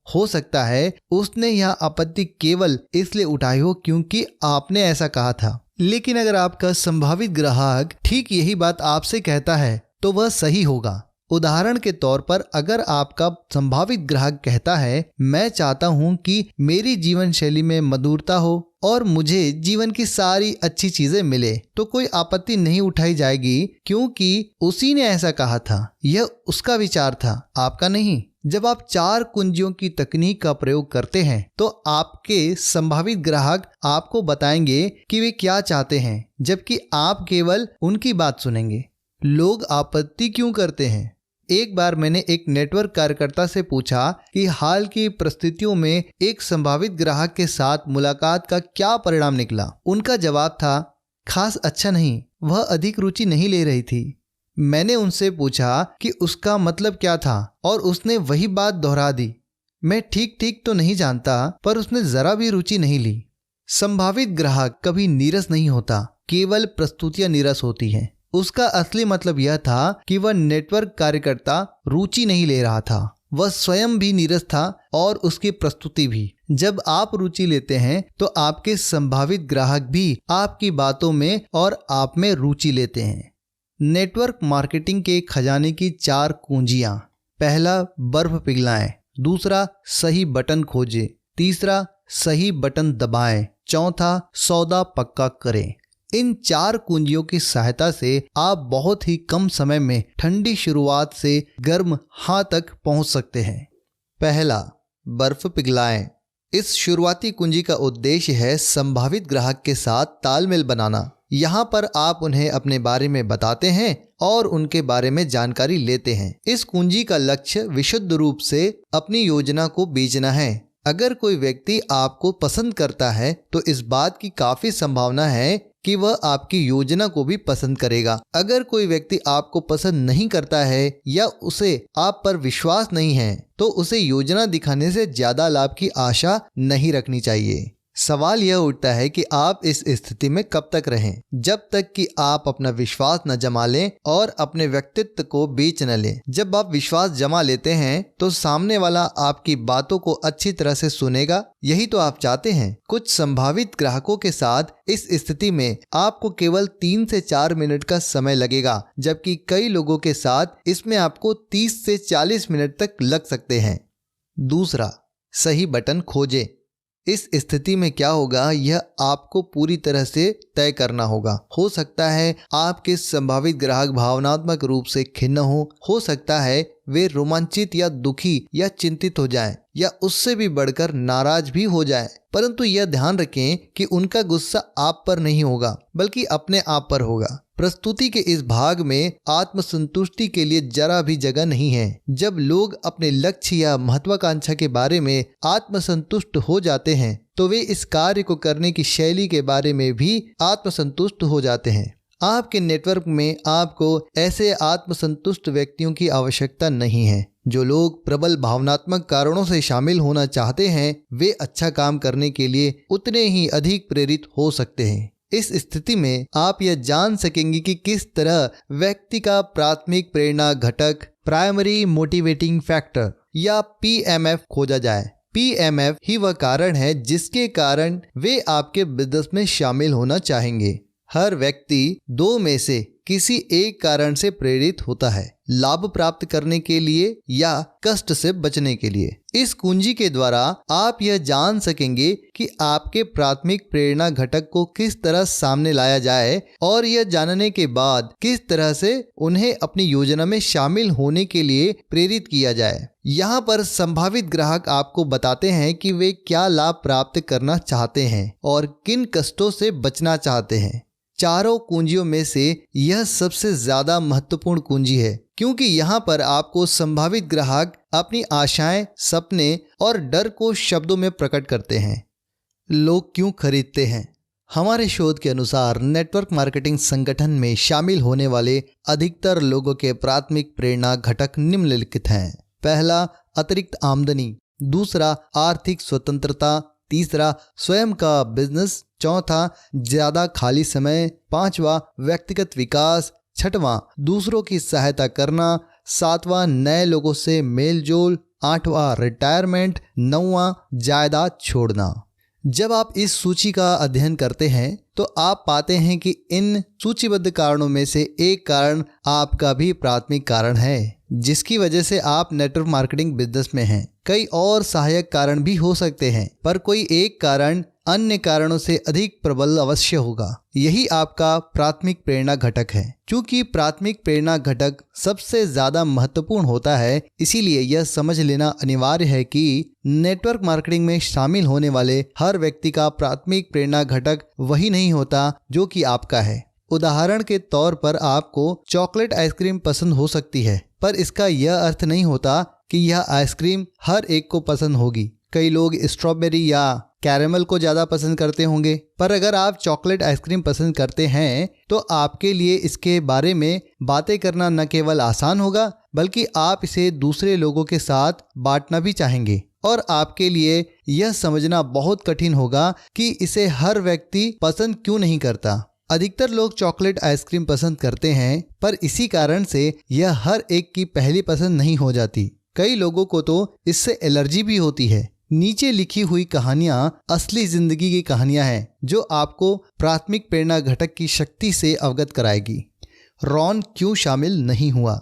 हो सकता है उसने यह आपत्ति केवल इसलिए उठाई हो क्योंकि आपने ऐसा कहा था। लेकिन अगर आपका संभावित ग्राहक ठीक यही बात आपसे कहता है तो वह सही होगा। उदाहरण के तौर पर अगर आपका संभावित ग्राहक कहता है मैं चाहता हूं कि मेरी जीवन शैली में मधुरता हो और मुझे जीवन की सारी अच्छी चीजें मिले, तो कोई आपत्ति नहीं उठाई जाएगी क्योंकि उसी ने ऐसा कहा था। यह उसका विचार था, आपका नहीं। जब आप 4 कुंजियों की तकनीक का प्रयोग करते हैं तो आपके संभावित ग्राहक आपको बताएंगे कि वे क्या चाहते हैं, जबकि आप केवल उनकी बात सुनेंगे। लोग आपत्ति क्यों करते हैं? एक बार मैंने एक नेटवर्क कार्यकर्ता से पूछा कि हाल की परिस्थितियों में एक संभावित ग्राहक के साथ मुलाकात का क्या परिणाम निकला। उनका जवाब था, खास अच्छा नहीं, वह अधिक रुचि नहीं ले रही थी। मैंने उनसे पूछा कि उसका मतलब क्या था और उसने वही बात दोहरा दी। मैं ठीक तो नहीं जानता, पर उसने जरा भी रुचि नहीं ली। संभावित ग्राहक कभी नीरस नहीं होता, केवल प्रस्तुतियां नीरस होती हैं। उसका असली मतलब यह था कि वह नेटवर्क कार्यकर्ता रुचि नहीं ले रहा था, वह स्वयं भी नीरस था और उसकी प्रस्तुति भी। जब आप रुचि लेते हैं तो आपके संभावित ग्राहक भी आपकी बातों में और आप में रुचि लेते हैं। नेटवर्क मार्केटिंग के खजाने की 4 कुंजियां। पहला, बर्फ पिघलाएं। दूसरा, सही बटन खोजें। तीसरा, सही बटन दबाएं। चौथा, सौदा पक्का करें। इन 4 कुंजियों की सहायता से आप बहुत ही कम समय में ठंडी शुरुआत से गर्म हाँ तक पहुंच सकते हैं। पहला, बर्फ पिघलाएं। इस शुरुआती कुंजी का उद्देश्य है संभावित ग्राहक के साथ तालमेल बनाना। यहाँ पर आप उन्हें अपने बारे में बताते हैं और उनके बारे में जानकारी लेते हैं। इस कुंजी का लक्ष्य विशुद्ध रूप से अपनी योजना को बेचना है। अगर कोई व्यक्ति आपको पसंद करता है तो इस बात की काफी संभावना है कि वह आपकी योजना को भी पसंद करेगा। अगर कोई व्यक्ति आपको पसंद नहीं करता है या उसे आप पर विश्वास नहीं है तो उसे योजना दिखाने से ज्यादा लाभ की आशा नहीं रखनी चाहिए। सवाल यह उठता है कि आप इस स्थिति में कब तक रहें, जब तक कि आप अपना विश्वास न जमा लें और अपने व्यक्तित्व को बेच न लें। जब आप विश्वास जमा लेते हैं तो सामने वाला आपकी बातों को अच्छी तरह से सुनेगा। यही तो आप चाहते हैं। कुछ संभावित ग्राहकों के साथ इस स्थिति में आपको केवल 3 से 4 मिनट का समय लगेगा, जबकि कई लोगों के साथ इसमें आपको 30 से 40 मिनट तक लग सकते हैं। दूसरा, सही बटन खोजें। इस स्थिति में क्या होगा यह आपको पूरी तरह से तय करना होगा। हो सकता है आपके संभावित ग्राहक भावनात्मक रूप से खिन्न हो सकता है वे रोमांचित या दुखी या चिंतित हो जाएं या उससे भी बढ़कर नाराज भी हो जाएं। परंतु यह ध्यान रखें कि उनका गुस्सा आप पर नहीं होगा बल्कि अपने आप पर होगा। प्रस्तुति के इस भाग में आत्मसंतुष्टि के लिए जरा भी जगह नहीं है। जब लोग अपने लक्ष्य या महत्वाकांक्षा के बारे में आत्मसंतुष्ट हो जाते हैं तो वे इस कार्य को करने की शैली के बारे में भी आत्मसंतुष्ट हो जाते हैं। आपके नेटवर्क में आपको ऐसे आत्मसंतुष्ट व्यक्तियों की आवश्यकता नहीं है। जो लोग प्रबल भावनात्मक कारणों से शामिल होना चाहते हैं वे अच्छा काम करने के लिए उतने ही अधिक प्रेरित हो सकते हैं। इस स्थिति में आप यह जान सकेंगे कि किस तरह व्यक्ति का प्राथमिक प्रेरणा घटक, प्राइमरी मोटिवेटिंग फैक्टर या PMF खोजा जाए। PMF ही वह कारण है जिसके कारण वे आपके बिजनेस में शामिल होना चाहेंगे। हर व्यक्ति 2 में से किसी एक कारण से प्रेरित होता है, लाभ प्राप्त करने के लिए या कष्ट से बचने के लिए। इस कुंजी के द्वारा आप यह जान सकेंगे कि आपके प्राथमिक प्रेरणा घटक को किस तरह सामने लाया जाए और यह जानने के बाद किस तरह से उन्हें अपनी योजना में शामिल होने के लिए प्रेरित किया जाए। यहाँ पर संभावित ग्राहक आपको बताते हैं कि वे क्या लाभ प्राप्त करना चाहते हैं और किन कष्टों से बचना चाहते हैं। चारों कुंजियों में से यह सबसे ज्यादा महत्वपूर्ण कुंजी है क्योंकि यहाँ पर आपको संभावित ग्राहक अपनी आशाएं, सपने और डर को शब्दों में प्रकट करते हैं। लोग क्यों खरीदते हैं? हमारे शोध के अनुसार नेटवर्क मार्केटिंग संगठन में शामिल होने वाले अधिकतर लोगों के प्राथमिक प्रेरणा घटक निम्नलिखित हैं। पहला, अतिरिक्त आमदनी। दूसरा, आर्थिक स्वतंत्रता। तीसरा, स्वयं का बिजनेस। चौथा, ज्यादा खाली समय। पांचवा, व्यक्तिगत विकास। छठवां, दूसरों की सहायता करना। सातवां, नए लोगों से मेल जोल। आठवां, रिटायरमेंट। नौवां, जायदाद छोड़ना। जब आप इस सूची का अध्ययन करते हैं तो आप पाते हैं कि इन सूचीबद्ध कारणों में से एक कारण आपका भी प्राथमिक कारण है जिसकी वजह से आप नेटवर्क मार्केटिंग बिजनेस में हैं। कई और सहायक कारण भी हो सकते हैं, पर कोई एक कारण अन्य कारणों से अधिक प्रबल अवश्य होगा। यही आपका प्राथमिक प्रेरणा घटक है। क्योंकि प्राथमिक प्रेरणा घटक सबसे ज्यादा महत्वपूर्ण होता है, इसीलिए यह समझ लेना अनिवार्य है कि नेटवर्क मार्केटिंग में शामिल होने वाले हर व्यक्ति का प्राथमिक प्रेरणा घटक वही नहीं होता जो कि आपका है। उदाहरण के तौर पर आपको चॉकलेट आइसक्रीम पसंद हो सकती है, पर इसका यह अर्थ नहीं होता कि यह आइसक्रीम हर एक को पसंद होगी। कई लोग स्ट्रॉबेरी या कैरेमल को ज़्यादा पसंद करते होंगे, पर अगर आप चॉकलेट आइसक्रीम पसंद करते हैं तो आपके लिए इसके बारे में बातें करना न केवल आसान होगा, बल्कि आप इसे दूसरे लोगों के साथ बांटना भी चाहेंगे। और आपके लिए यह समझना बहुत कठिन होगा कि इसे हर व्यक्ति पसंद क्यों नहीं करता। अधिकतर लोग चॉकलेट आइसक्रीम पसंद करते हैं, पर इसी कारण से यह हर एक की पहली पसंद नहीं हो जाती। कई लोगों को तो इससे एलर्जी भी होती है। नीचे लिखी हुई कहानियां असली जिंदगी की कहानियां हैं जो आपको प्राथमिक प्रेरणा घटक की शक्ति से अवगत कराएगी। रॉन क्यों शामिल नहीं हुआ?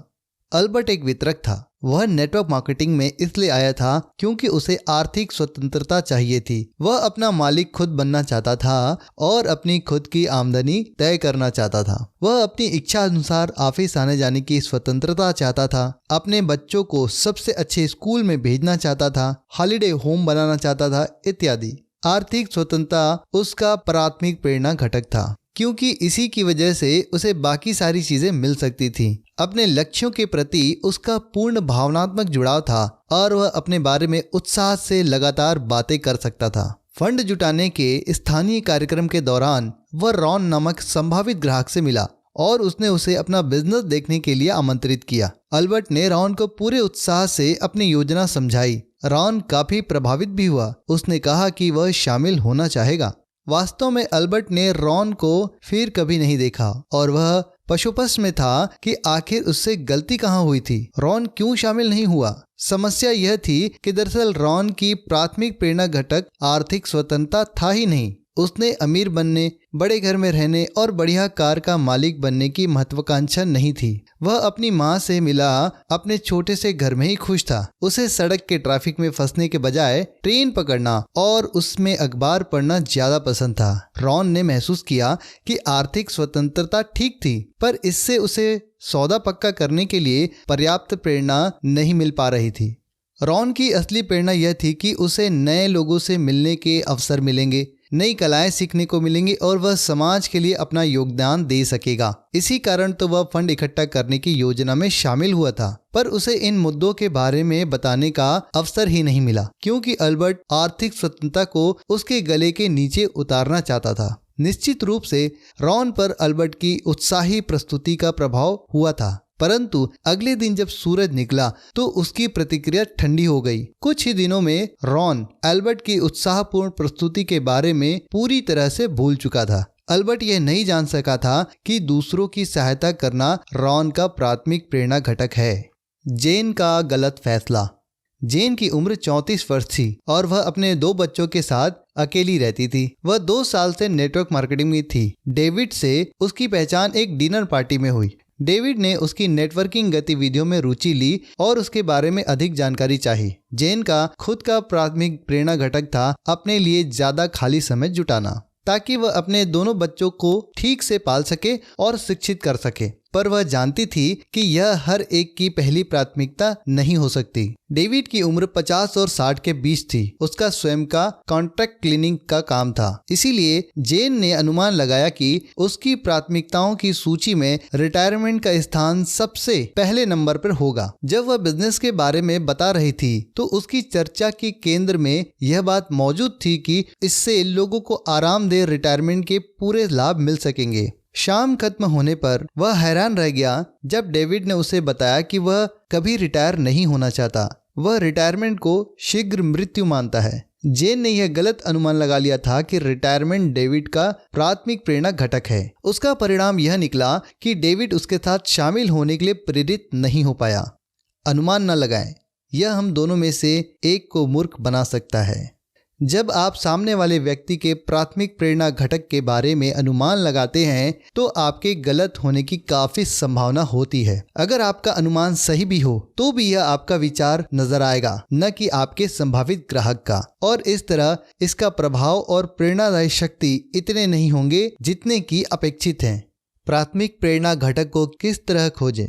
अल्बर्ट एक वितरक था। वह नेटवर्क मार्केटिंग में इसलिए आया था क्योंकि उसे आर्थिक स्वतंत्रता चाहिए थी। वह अपना मालिक खुद बनना चाहता था और अपनी खुद की आमदनी तय करना चाहता था। वह अपनी इच्छा अनुसार ऑफिस आने जाने की स्वतंत्रता चाहता था, अपने बच्चों को सबसे अच्छे स्कूल में भेजना चाहता था, हॉलिडे होम बनाना चाहता था इत्यादि। आर्थिक स्वतंत्रता उसका प्राथमिक प्रेरणा घटक था, क्योंकि इसी की वजह से उसे बाकी सारी चीजें मिल सकती थी। अपने लक्ष्यों के प्रति उसका पूर्ण भावनात्मक जुड़ाव था और वह अपने बारे में उत्साह से लगातार बातें कर सकता था। फंड जुटाने के स्थानीय कार्यक्रम के दौरान वह रॉन नामक संभावित ग्राहक से मिला और उसने उसे अपना बिजनेस देखने के लिए आमंत्रित किया। अल्बर्ट ने रॉन को पूरे उत्साह से अपनी योजना समझाई। रॉन काफी प्रभावित भी हुआ। उसने कहा कि वह शामिल होना चाहेगा। वास्तव में अल्बर्ट ने रॉन को फिर कभी नहीं देखा और वह पशुपक्ष में था कि आखिर उससे गलती कहाँ हुई थी। रॉन क्यों शामिल नहीं हुआ? समस्या यह थी कि दरअसल रॉन की प्राथमिक प्रेरणा घटक आर्थिक स्वतंत्रता था ही नहीं। उसने अमीर बनने, बड़े घर में रहने और बढ़िया कार का मालिक बनने की महत्वाकांक्षा नहीं थी। वह अपनी माँ से मिला अपने छोटे से घर में ही खुश था। उसे सड़क के ट्रैफिक में फंसने के बजाय ट्रेन पकड़ना और उसमें अखबार पढ़ना ज्यादा पसंद था। रॉन ने महसूस किया कि आर्थिक स्वतंत्रता ठीक थी, पर इससे उसे सौदा पक्का करने के लिए पर्याप्त प्रेरणा नहीं मिल पा रही थी। रॉन की असली प्रेरणा यह थी कि उसे नए लोगों से मिलने के अवसर मिलेंगे, नई कलाएं सीखने को मिलेंगी और वह समाज के लिए अपना योगदान दे सकेगा। इसी कारण तो वह फंड इकट्ठा करने की योजना में शामिल हुआ था, पर उसे इन मुद्दों के बारे में बताने का अवसर ही नहीं मिला, क्योंकि अल्बर्ट आर्थिक स्वतंत्रता को उसके गले के नीचे उतारना चाहता था। निश्चित रूप से रॉन पर अल्बर्ट की उत्साही प्रस्तुति का प्रभाव हुआ था, परंतु अगले दिन जब सूरज निकला तो उसकी प्रतिक्रिया ठंडी हो गई। कुछ ही दिनों में रॉन अल्बर्ट की उत्साहपूर्ण प्रस्तुति के बारे में पूरी तरह से भूल चुका था। अल्बर्ट यह नहीं जान सका था कि दूसरों की सहायता करना रॉन का प्राथमिक प्रेरणा घटक है। जेन का गलत फैसला। जेन की उम्र 34 वर्ष थी और वह अपने 2 बच्चों के साथ अकेली रहती थी। वह 2 साल से नेटवर्क मार्केटिंग में थी। डेविड से उसकी पहचान एक डिनर पार्टी में हुई। डेविड ने उसकी नेटवर्किंग गतिविधियों में रुचि ली और उसके बारे में अधिक जानकारी चाही। जेन का खुद का प्राथमिक प्रेरणा घटक था अपने लिए ज्यादा खाली समय जुटाना, ताकि वह अपने दोनों बच्चों को ठीक से पाल सके और शिक्षित कर सके। पर वह जानती थी कि यह हर एक की पहली प्राथमिकता नहीं हो सकती। डेविड की उम्र 50 और 60 के बीच थी। उसका स्वयं का कॉन्ट्रैक्ट क्लीनिंग का काम था। इसीलिए जेन ने अनुमान लगाया कि उसकी प्राथमिकताओं की सूची में रिटायरमेंट का स्थान सबसे पहले नंबर पर होगा। जब वह बिजनेस के बारे में बता रही थी तो उसकी चर्चा के केंद्र में यह बात मौजूद थी कि इससे लोगों को आरामदेह रिटायरमेंट के पूरे लाभ मिल सकेंगे। शाम खत्म होने पर वह हैरान रह गया जब डेविड ने उसे बताया कि वह कभी रिटायर नहीं होना चाहता। वह रिटायरमेंट को शीघ्र मृत्यु मानता है। जेन ने यह गलत अनुमान लगा लिया था कि रिटायरमेंट डेविड का प्राथमिक प्रेरणा घटक है। उसका परिणाम यह निकला कि डेविड उसके साथ शामिल होने के लिए प्रेरित नहीं हो पाया। अनुमान न लगाएं, यह हम दोनों में से एक को मूर्ख बना सकता है। जब आप सामने वाले व्यक्ति के प्राथमिक प्रेरणा घटक के बारे में अनुमान लगाते हैं तो आपके गलत होने की काफी संभावना होती है। अगर आपका अनुमान सही भी हो तो भी यह आपका विचार नजर आएगा, न कि आपके संभावित ग्राहक का, और इस तरह इसका प्रभाव और प्रेरणादायी शक्ति इतने नहीं होंगे जितने की अपेक्षित हैं। प्राथमिक प्रेरणा घटक को किस तरह खोजें?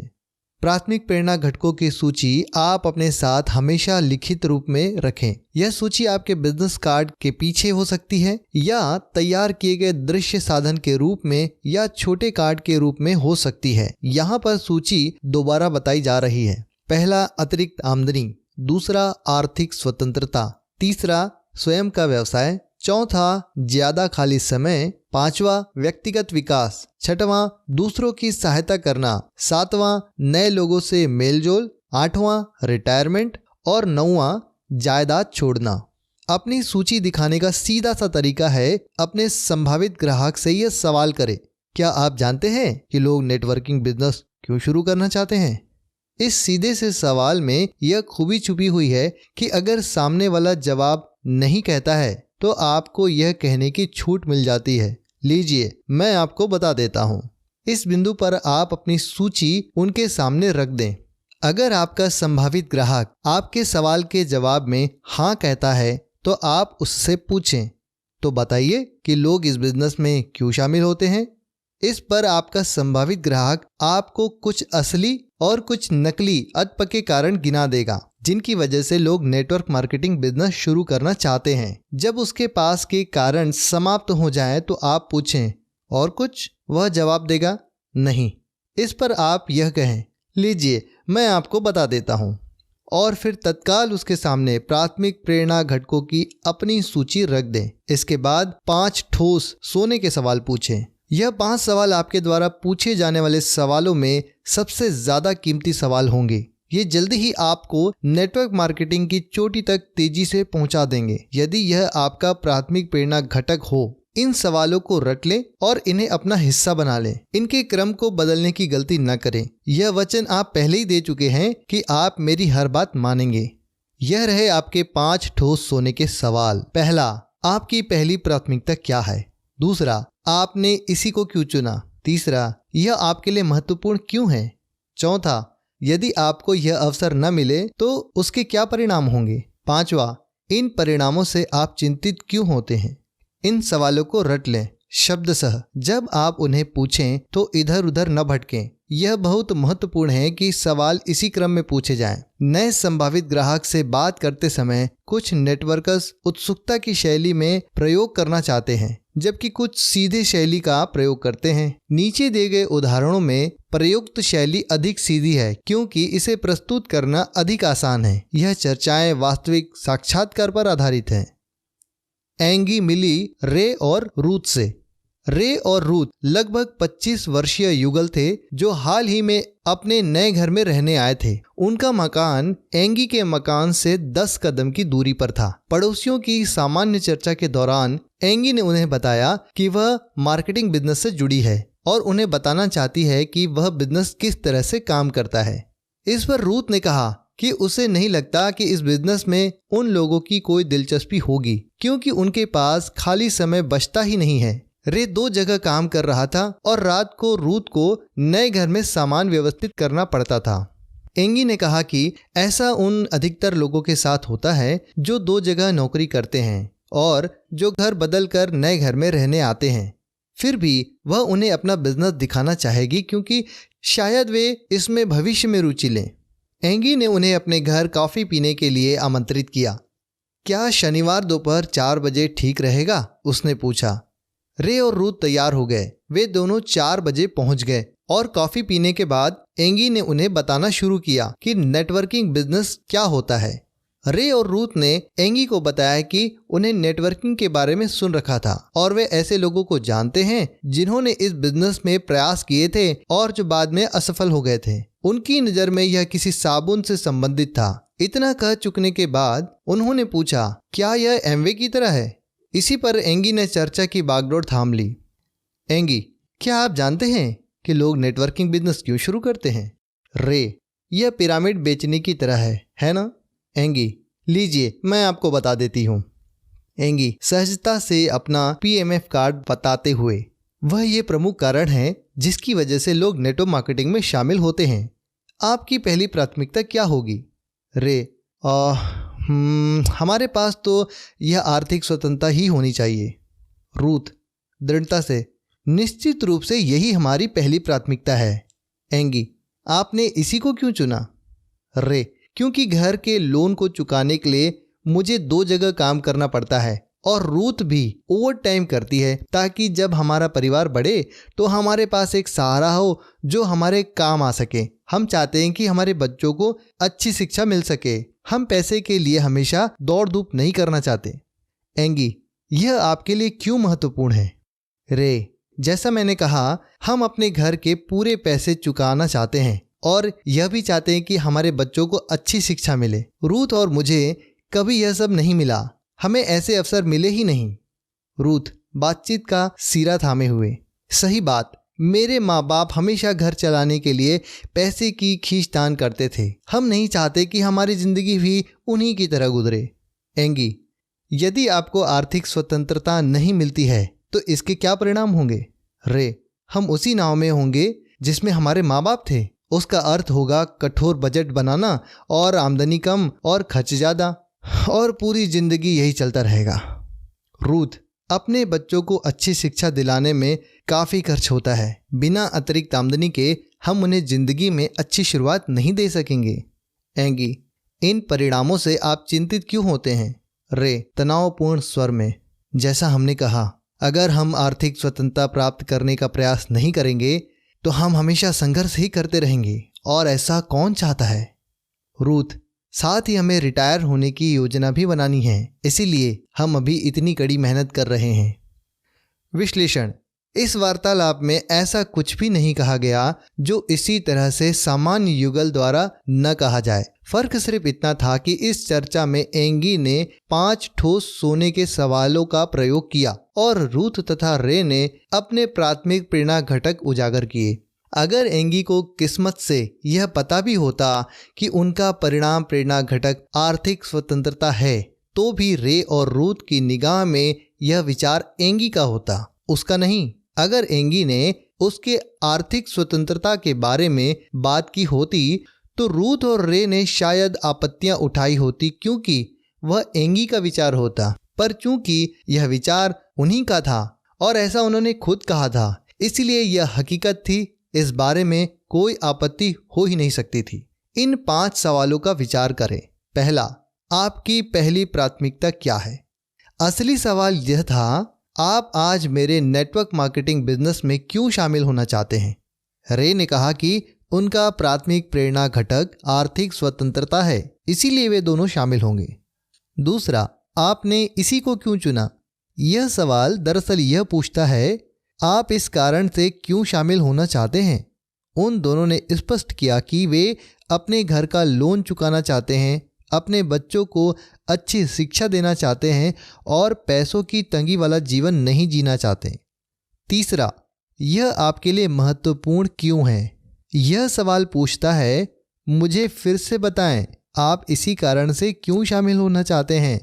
प्राथमिक प्रेरणा घटकों की सूची आप अपने साथ हमेशा लिखित रूप में रखें। यह सूची आपके बिजनेस कार्ड के पीछे हो सकती है या तैयार किए गए दृश्य साधन के रूप में या छोटे कार्ड के रूप में हो सकती है। यहाँ पर सूची दोबारा बताई जा रही है। पहला, अतिरिक्त आमदनी। दूसरा, आर्थिक स्वतंत्रता। तीसरा, स्वयं का व्यवसाय। चौथा, ज्यादा खाली समय। पांचवा, व्यक्तिगत विकास। छठवां, दूसरों की सहायता करना। सातवां, नए लोगों से मेलजोल। आठवां, रिटायरमेंट। और नौवां, जायदाद छोड़ना। अपनी सूची दिखाने का सीधा सा तरीका है अपने संभावित ग्राहक से यह सवाल करें, क्या आप जानते हैं कि लोग नेटवर्किंग बिजनेस क्यों शुरू करना चाहते हैं? इस सीधे से सवाल में यह खूबी छुपी हुई है कि अगर सामने वाला जवाब नहीं कहता है तो आपको यह कहने की छूट मिल जाती है, लीजिए मैं आपको बता देता हूँ। इस बिंदु पर आप अपनी सूची उनके सामने रख दें। अगर आपका संभावित ग्राहक आपके सवाल के जवाब में हाँ कहता है तो आप उससे पूछें, तो बताइए कि लोग इस बिजनेस में क्यों शामिल होते हैं। इस पर आपका संभावित ग्राहक आपको कुछ असली और कुछ नकली अधपके कारण गिना देगा जिनकी वजह से लोग नेटवर्क मार्केटिंग बिजनेस शुरू करना चाहते हैं। जब उसके पास के कारण समाप्त हो जाएं तो आप पूछें, और कुछ? वह जवाब देगा, नहीं। इस पर आप यह कहें, लीजिए मैं आपको बता देता हूँ, और फिर तत्काल उसके सामने प्राथमिक प्रेरणा घटकों की अपनी सूची रख दें। इसके बाद 5 ठोस सोने के सवाल पूछें। यह 5 सवाल आपके द्वारा पूछे जाने वाले सवालों में सबसे ज्यादा कीमती सवाल होंगे। ये जल्दी ही आपको नेटवर्क मार्केटिंग की चोटी तक तेजी से पहुंचा देंगे। यदि यह आपका प्राथमिक प्रेरणा घटक हो, इन सवालों को रट लें और इन्हें अपना हिस्सा बना लें। इनके क्रम को बदलने की गलती न करें। यह वचन आप पहले ही दे चुके हैं कि आप मेरी हर बात मानेंगे। यह रहे आपके 5 ठोस सोने के सवाल। पहला, आपकी पहली प्राथमिकता क्या है? दूसरा, आपने इसी को क्यों चुना? तीसरा, यह आपके लिए महत्वपूर्ण क्यों है? चौथा, यदि आपको यह अवसर न मिले तो उसके क्या परिणाम होंगे? पांचवा, इन परिणामों से आप चिंतित क्यों होते हैं? इन सवालों को रट लें शब्दशः। जब आप उन्हें पूछें तो इधर उधर न भटकें। यह बहुत महत्वपूर्ण है कि सवाल इसी क्रम में पूछे जाएं। नए संभावित ग्राहक से बात करते समय कुछ नेटवर्कर्स उत्सुकता की शैली में प्रयोग करना चाहते हैं, जबकि कुछ सीधे शैली का प्रयोग करते हैं। नीचे दिए गए उदाहरणों में प्रयुक्त शैली अधिक सीधी है क्योंकि इसे प्रस्तुत करना अधिक आसान है। यह चर्चाएं वास्तविक साक्षात्कार पर आधारित हैं। एंगी मिली रे और रूथ से। रे और रूथ लगभग 25 वर्षीय युगल थे जो हाल ही में अपने नए घर में रहने आए थे। उनका मकान एंगी के मकान से 10 कदम की दूरी पर था। पड़ोसियों की सामान्य चर्चा के दौरान एंगी ने उन्हें बताया कि वह मार्केटिंग बिजनेस से जुड़ी है और उन्हें बताना चाहती है कि वह बिजनेस किस तरह से काम करता है। इस पर रूथ ने कहा कि उसे नहीं लगता कि इस बिजनेस में उन लोगों की कोई दिलचस्पी होगी क्योंकि उनके पास खाली समय बचता ही नहीं है। रे 2 जगह काम कर रहा था और रात को रूथ को नए घर में सामान व्यवस्थित करना पड़ता था। एंगी ने कहा कि ऐसा उन अधिकतर लोगों के साथ होता है जो 2 जगह नौकरी करते हैं और जो घर बदल कर नए घर में रहने आते हैं। फिर भी वह उन्हें अपना बिजनेस दिखाना चाहेगी क्योंकि शायद वे इसमें भविष्य में रुचि लें। एंगी ने उन्हें अपने घर कॉफी पीने के लिए आमंत्रित किया। क्या शनिवार दोपहर 4 बजे ठीक रहेगा? उसने पूछा। रे और रूथ तैयार हो गए। वे दोनों 4 बजे पहुंच गए और कॉफी पीने के बाद एंगी ने उन्हें बताना शुरू किया कि नेटवर्किंग बिजनेस क्या होता है। रे और रूथ ने एंगी को बताया कि उन्हें नेटवर्किंग के बारे में सुन रखा था और वे ऐसे लोगों को जानते हैं जिन्होंने इस बिजनेस में प्रयास किए थे और जो बाद में असफल हो गए थे। उनकी नज़र में यह किसी साबुन से संबंधित था। इतना कह चुकने के बाद उन्होंने पूछा, क्या यह एमवे की तरह है? इसी पर एंगी ने चर्चा की बागडोर थाम ली। एंगी, क्या आप जानते हैं कि लोग नेटवर्किंग बिजनेस क्यों शुरू करते हैं? रे, यह पिरामिड बेचने की तरह है ना? एंगी, लीजिए मैं आपको बता देती हूँ। एंगी सहजता से अपना PMF कार्ड बताते हुए। वह ये प्रमुख कारण है जिसकी वजह से लोग नेटवर्क मार्केटिंग में शामिल होते हैं। आपकी पहली प्राथमिकता क्या होगी? रे हमारे पास तो यह आर्थिक स्वतंत्रता ही होनी चाहिए। रूथ दृढ़ता से, निश्चित रूप से यही हमारी पहली प्राथमिकता है। एंगी, आपने इसी को क्यों चुना? रे, क्योंकि घर के लोन को चुकाने के लिए मुझे 2 जगह काम करना पड़ता है और रूथ भी ओवर टाइम करती है ताकि जब हमारा परिवार बढ़े तो हमारे पास एक सहारा हो जो हमारे काम आ सके। हम चाहते हैं कि हमारे बच्चों को अच्छी शिक्षा मिल सके। हम पैसे के लिए हमेशा दौड़ धूप नहीं करना चाहते। एंगी, यह आपके लिए क्यों महत्वपूर्ण है? रे, जैसा मैंने कहा, हम अपने घर के पूरे पैसे चुकाना चाहते हैं और यह भी चाहते हैं कि हमारे बच्चों को अच्छी शिक्षा मिले। रूथ और मुझे कभी यह सब नहीं मिला, हमें ऐसे अवसर मिले ही नहीं। रूथ बातचीत का सिरा थामे हुए। सही बात, मेरे माँ बाप हमेशा घर चलाने के लिए पैसे की खींचतान करते थे। हम नहीं चाहते कि हमारी जिंदगी भी उन्हीं की तरह गुजरे। एंगी, यदि आपको आर्थिक स्वतंत्रता नहीं मिलती है तो इसके क्या परिणाम होंगे? रे, हम उसी नाव में होंगे जिसमें हमारे माँ बाप थे। उसका अर्थ होगा कठोर बजट बनाना और आमदनी कम और खर्च ज़्यादा, और पूरी जिंदगी यही चलता रहेगा। रूथ, अपने बच्चों को अच्छी शिक्षा दिलाने में काफ़ी खर्च होता है। बिना अतिरिक्त आमदनी के हम उन्हें जिंदगी में अच्छी शुरुआत नहीं दे सकेंगे। एंगी, इन परिणामों से आप चिंतित क्यों होते हैं? रे, तनावपूर्ण स्वर में, जैसा हमने कहा, अगर हम आर्थिक स्वतंत्रता प्राप्त करने का प्रयास नहीं करेंगे तो हम हमेशा संघर्ष ही करते रहेंगे, और ऐसा कौन चाहता है? रूथ, साथ ही हमें रिटायर होने की योजना भी बनानी है, इसीलिए हम अभी इतनी कड़ी मेहनत कर रहे हैं। विश्लेषण, इस वार्तालाप में ऐसा कुछ भी नहीं कहा गया जो इसी तरह से सामान्य युगल द्वारा न कहा जाए। फर्क सिर्फ इतना था कि इस चर्चा में एंगी ने 5 ठोस सोने के सवालों का प्रयोग किया और रूथ तथा रे ने अपने प्राथमिक प्रेरणा घटक उजागर किए। अगर एंगी को किस्मत से यह पता भी होता कि उनका परिणाम प्रेरणा घटक आर्थिक स्वतंत्रता है, तो भी रे और रूथ की निगाह में यह विचार एंगी का होता, उसका नहीं। अगर एंगी ने उसके आर्थिक स्वतंत्रता के बारे में बात की होती तो रूथ और रे ने शायद आपत्तियां उठाई होती, क्योंकि वह एंगी का विचार होता। पर चूंकि यह विचार उन्हीं का था और ऐसा उन्होंने खुद कहा था, इसलिए यह हकीकत थी, इस बारे में कोई आपत्ति हो ही नहीं सकती थी। इन 5 सवालों का विचार करें। पहला, आपकी पहली प्राथमिकता क्या है? असली सवाल यह था, आप आज मेरे नेटवर्क मार्केटिंग बिजनेस में क्यों शामिल होना चाहते हैं? रे ने कहा कि उनका प्राथमिक प्रेरणा घटक आर्थिक स्वतंत्रता है, इसीलिए वे दोनों शामिल होंगे। दूसरा, आपने इसी को क्यों चुना? यह सवाल दरअसल यह पूछता है, आप इस कारण से क्यों शामिल होना चाहते हैं? उन दोनों ने स्पष्ट किया कि वे अपने घर का लोन चुकाना चाहते हैं, अपने बच्चों को अच्छी शिक्षा देना चाहते हैं और पैसों की तंगी वाला जीवन नहीं जीना चाहते। तीसरा, यह आपके लिए महत्वपूर्ण क्यों है? यह सवाल पूछता है, मुझे फिर से बताएं, आप इसी कारण से क्यों शामिल होना चाहते हैं?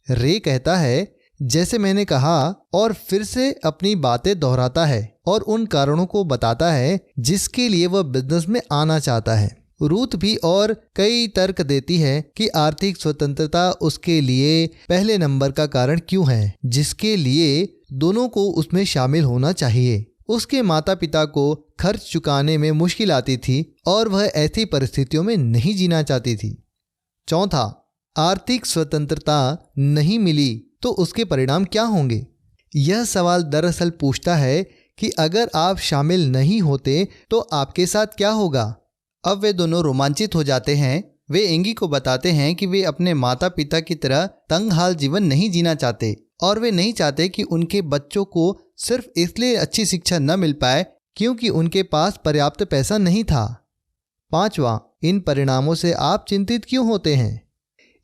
रे कहता है, जैसे मैंने कहा, और फिर से अपनी बातें दोहराता है और उन कारणों को बताता है जिसके लिए वह बिजनेस में आना चाहता है। रूथ भी और कई तर्क देती है कि आर्थिक स्वतंत्रता उसके लिए पहले नंबर का कारण क्यों है, जिसके लिए दोनों को उसमें शामिल होना चाहिए। उसके माता पिता को खर्च चुकाने में मुश्किल आती थी और वह ऐसी परिस्थितियों में नहीं जीना चाहती थी। चौथा, आर्थिक स्वतंत्रता नहीं मिली तो उसके परिणाम क्या होंगे? यह सवाल दरअसल पूछता है कि अगर आप शामिल नहीं होते तो आपके साथ क्या होगा? अब वे दोनों रोमांचित हो जाते हैं। वे एंगी को बताते हैं कि वे अपने माता पिता की तरह तंगहाल जीवन नहीं जीना चाहते और वे नहीं चाहते कि उनके बच्चों को सिर्फ इसलिए अच्छी शिक्षा न मिल पाए क्योंकि उनके पास पर्याप्त पैसा नहीं था। पांचवा, इन परिणामों से आप चिंतित क्यों होते हैं?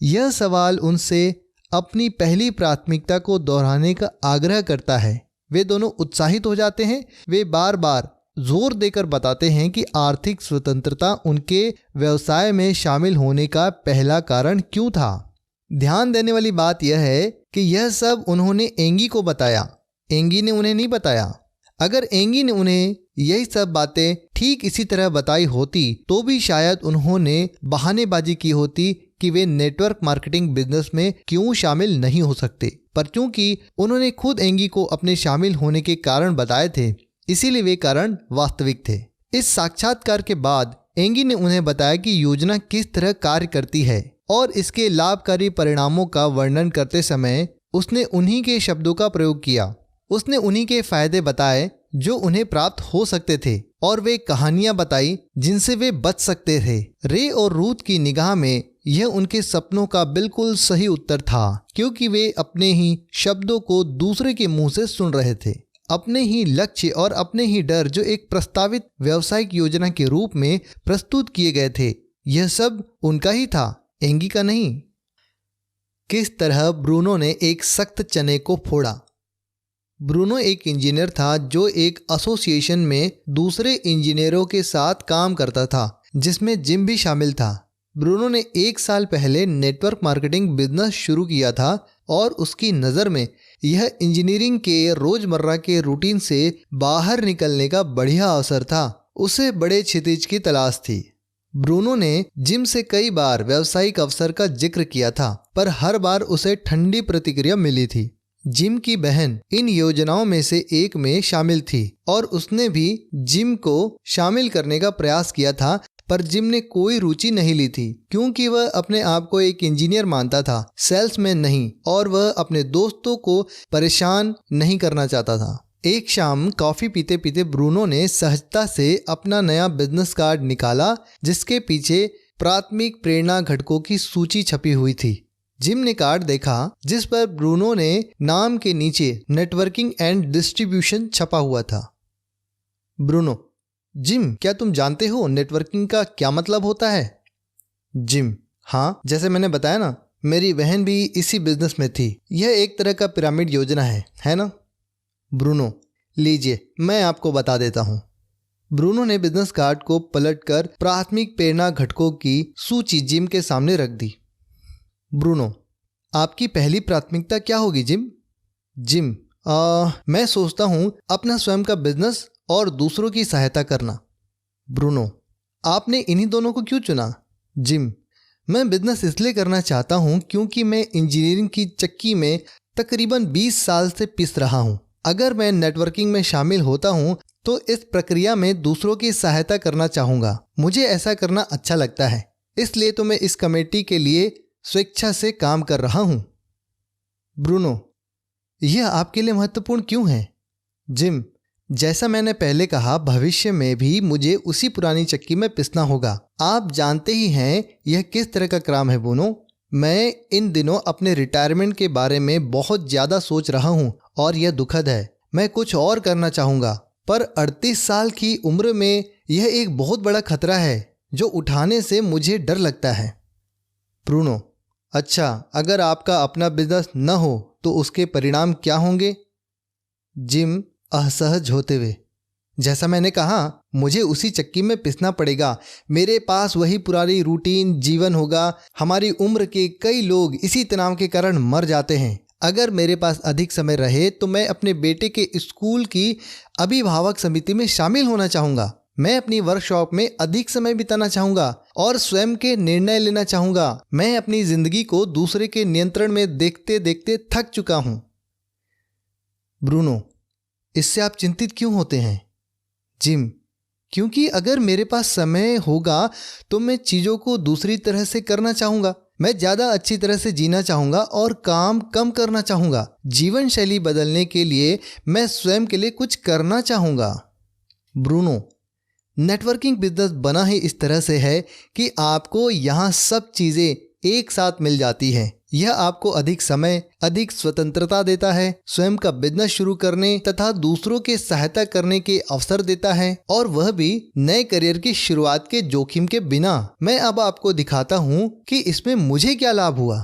यह सवाल उनसे अपनी पहली प्राथमिकता को दोहराने का आग्रह करता है। वे दोनों उत्साहित हो जाते हैं। वे बार बार जोर देकर बताते हैं कि आर्थिक स्वतंत्रता उनके व्यवसाय में शामिल होने का पहला कारण क्यों था। ध्यान देने वाली बात यह है कि यह सब उन्होंने एंगी को बताया, एंगी ने उन्हें नहीं बताया। अगर एंगी ने उन्हें यही सब बातें ठीक इसी तरह बताई होती तो भी शायद उन्होंने बहानेबाजी की होती कि वे नेटवर्क मार्केटिंग बिजनेस में क्यों शामिल नहीं हो सकते। पर चूंकि उन्होंने खुद एंगी को अपने शामिल होने के कारण बताए थे, इसीलिए वे कारण वास्तविक थे। इस साक्षात्कार के बाद एंगी ने उन्हें बताया कि योजना किस तरह कार्य करती है और इसके लाभकारी परिणामों का वर्णन करते समय उसने उन्हीं के शब्दों का प्रयोग किया। उसने उन्हीं के फायदे बताए जो उन्हें प्राप्त हो सकते थे और वे कहानियां बताई जिनसे वे बच सकते थे। रे और रूथ की निगाह में यह उनके सपनों का बिल्कुल सही उत्तर था, क्योंकि वे अपने ही शब्दों को दूसरे के मुंह से सुन रहे थे। अपने ही लक्ष्य और अपने ही डर जो एक प्रस्तावित व्यावसायिक योजना के रूप में प्रस्तुत किए गए थे, यह सब उनका ही था, एंगी का नहीं। किस तरह ब्रूनो ने एक सख्त चने को फोड़ा। ब्रूनो एक इंजीनियर था जो एक एसोसिएशन में दूसरे इंजीनियरों के साथ काम करता था, जिसमें जिम भी शामिल था। ब्रूनो ने 1 साल पहले नेटवर्क मार्केटिंग बिजनेस शुरू किया था और उसकी नज़र में यह इंजीनियरिंग के रोजमर्रा के रूटीन से बाहर निकलने का बढ़िया अवसर था। उसे बड़े क्षितिज की तलाश थी। ब्रूनो ने जिम से कई बार व्यावसायिक अवसर का जिक्र किया था, पर हर बार उसे ठंडी प्रतिक्रिया मिली थी। जिम की बहन इन योजनाओं में से एक में शामिल थी और उसने भी जिम को शामिल करने का प्रयास किया था, पर जिम ने कोई रुचि नहीं ली थी, क्योंकि वह अपने आप को एक इंजीनियर मानता था, सेल्समैन नहीं, और वह अपने दोस्तों को परेशान नहीं करना चाहता था। एक शाम कॉफी पीते पीते ब्रूनो ने सहजता से अपना नया बिजनेस कार्ड निकाला, जिसके पीछे प्राथमिक प्रेरणा घटकों की सूची छपी हुई थी। जिम ने कार्ड देखा जिस पर ब्रूनो ने नाम के नीचे नेटवर्किंग एंड डिस्ट्रीब्यूशन छपा हुआ था। ब्रूनो: जिम, क्या तुम जानते हो नेटवर्किंग का क्या मतलब होता है? जिम: हाँ, जैसे मैंने बताया ना, मेरी बहन भी इसी बिजनेस में थी। यह एक तरह का पिरामिड योजना है ना? ब्रूनो: लीजिए, मैं आपको बता देता हूँ। ब्रूनो ने बिजनेस कार्ड को पलटकर प्राथमिक प्रेरणा घटकों की सूची जिम के सामने रख दी। ब्रूनो: आपकी पहली प्राथमिकता क्या होगी जिम? जिम: मैं सोचता हूँ अपना स्वयं का बिजनेस और दूसरों की सहायता करना। ब्रूनो: आपने इन्हीं दोनों को क्यों चुना? जिम: मैं बिजनेस इसलिए करना चाहता हूँ क्योंकि मैं इंजीनियरिंग की चक्की में तकरीबन 20 साल से पिस रहा हूँ। अगर मैं नेटवर्किंग में शामिल होता हूँ तो इस प्रक्रिया में दूसरों की सहायता करना चाहूँगा। मुझे ऐसा करना अच्छा लगता है, इसलिए तो मैं इस कमेटी के लिए स्वेच्छा से काम कर रहा हूं। ब्रूनो: यह आपके लिए महत्वपूर्ण क्यों है? जिम: जैसा मैंने पहले कहा, भविष्य में भी मुझे उसी पुरानी चक्की में पिसना होगा। आप जानते ही हैं यह किस तरह का काम है ब्रूनो। मैं इन दिनों अपने रिटायरमेंट के बारे में बहुत ज़्यादा सोच रहा हूं और यह दुखद है। मैं कुछ और करना चाहूँगा, पर 38 साल की उम्र में यह एक बहुत बड़ा खतरा है जो उठाने से मुझे डर लगता है। ब्रूनो: अच्छा, अगर आपका अपना बिजनेस न हो तो उसके परिणाम क्या होंगे? जिम असहज होते हुए: जैसा मैंने कहा, मुझे उसी चक्की में पिसना पड़ेगा। मेरे पास वही पुरानी रूटीन जीवन होगा। हमारी उम्र के कई लोग इसी तनाव के कारण मर जाते हैं। अगर मेरे पास अधिक समय रहे तो मैं अपने बेटे के स्कूल की अभिभावक समिति में शामिल होना चाहूँगा। मैं अपनी वर्कशॉप में अधिक समय बिताना चाहूँगा और स्वयं के निर्णय लेना चाहूँगा। मैं अपनी जिंदगी को दूसरे के नियंत्रण में देखते देखते थक चुका हूँ। ब्रूनो: इससे आप चिंतित क्यों होते हैं? जिम: क्योंकि अगर मेरे पास समय होगा तो मैं चीज़ों को दूसरी तरह से करना चाहूँगा। मैं ज़्यादा अच्छी तरह से जीना चाहूँगा और काम कम करना चाहूँगा। जीवन शैली बदलने के लिए मैं स्वयं के लिए कुछ करना चाहूँगा। ब्रूनो: नेटवर्किंग बिजनेस बना ही इस तरह से है कि आपको यहाँ सब चीज़ें एक साथ मिल जाती हैं। यह आपको अधिक समय, अधिक स्वतंत्रता देता है, स्वयं का बिजनेस शुरू करने तथा दूसरों के सहायता करने के अवसर देता है, और वह भी नए करियर की शुरुआत के जोखिम के बिना। मैं अब आपको दिखाता हूँ कि इसमें मुझे क्या लाभ हुआ।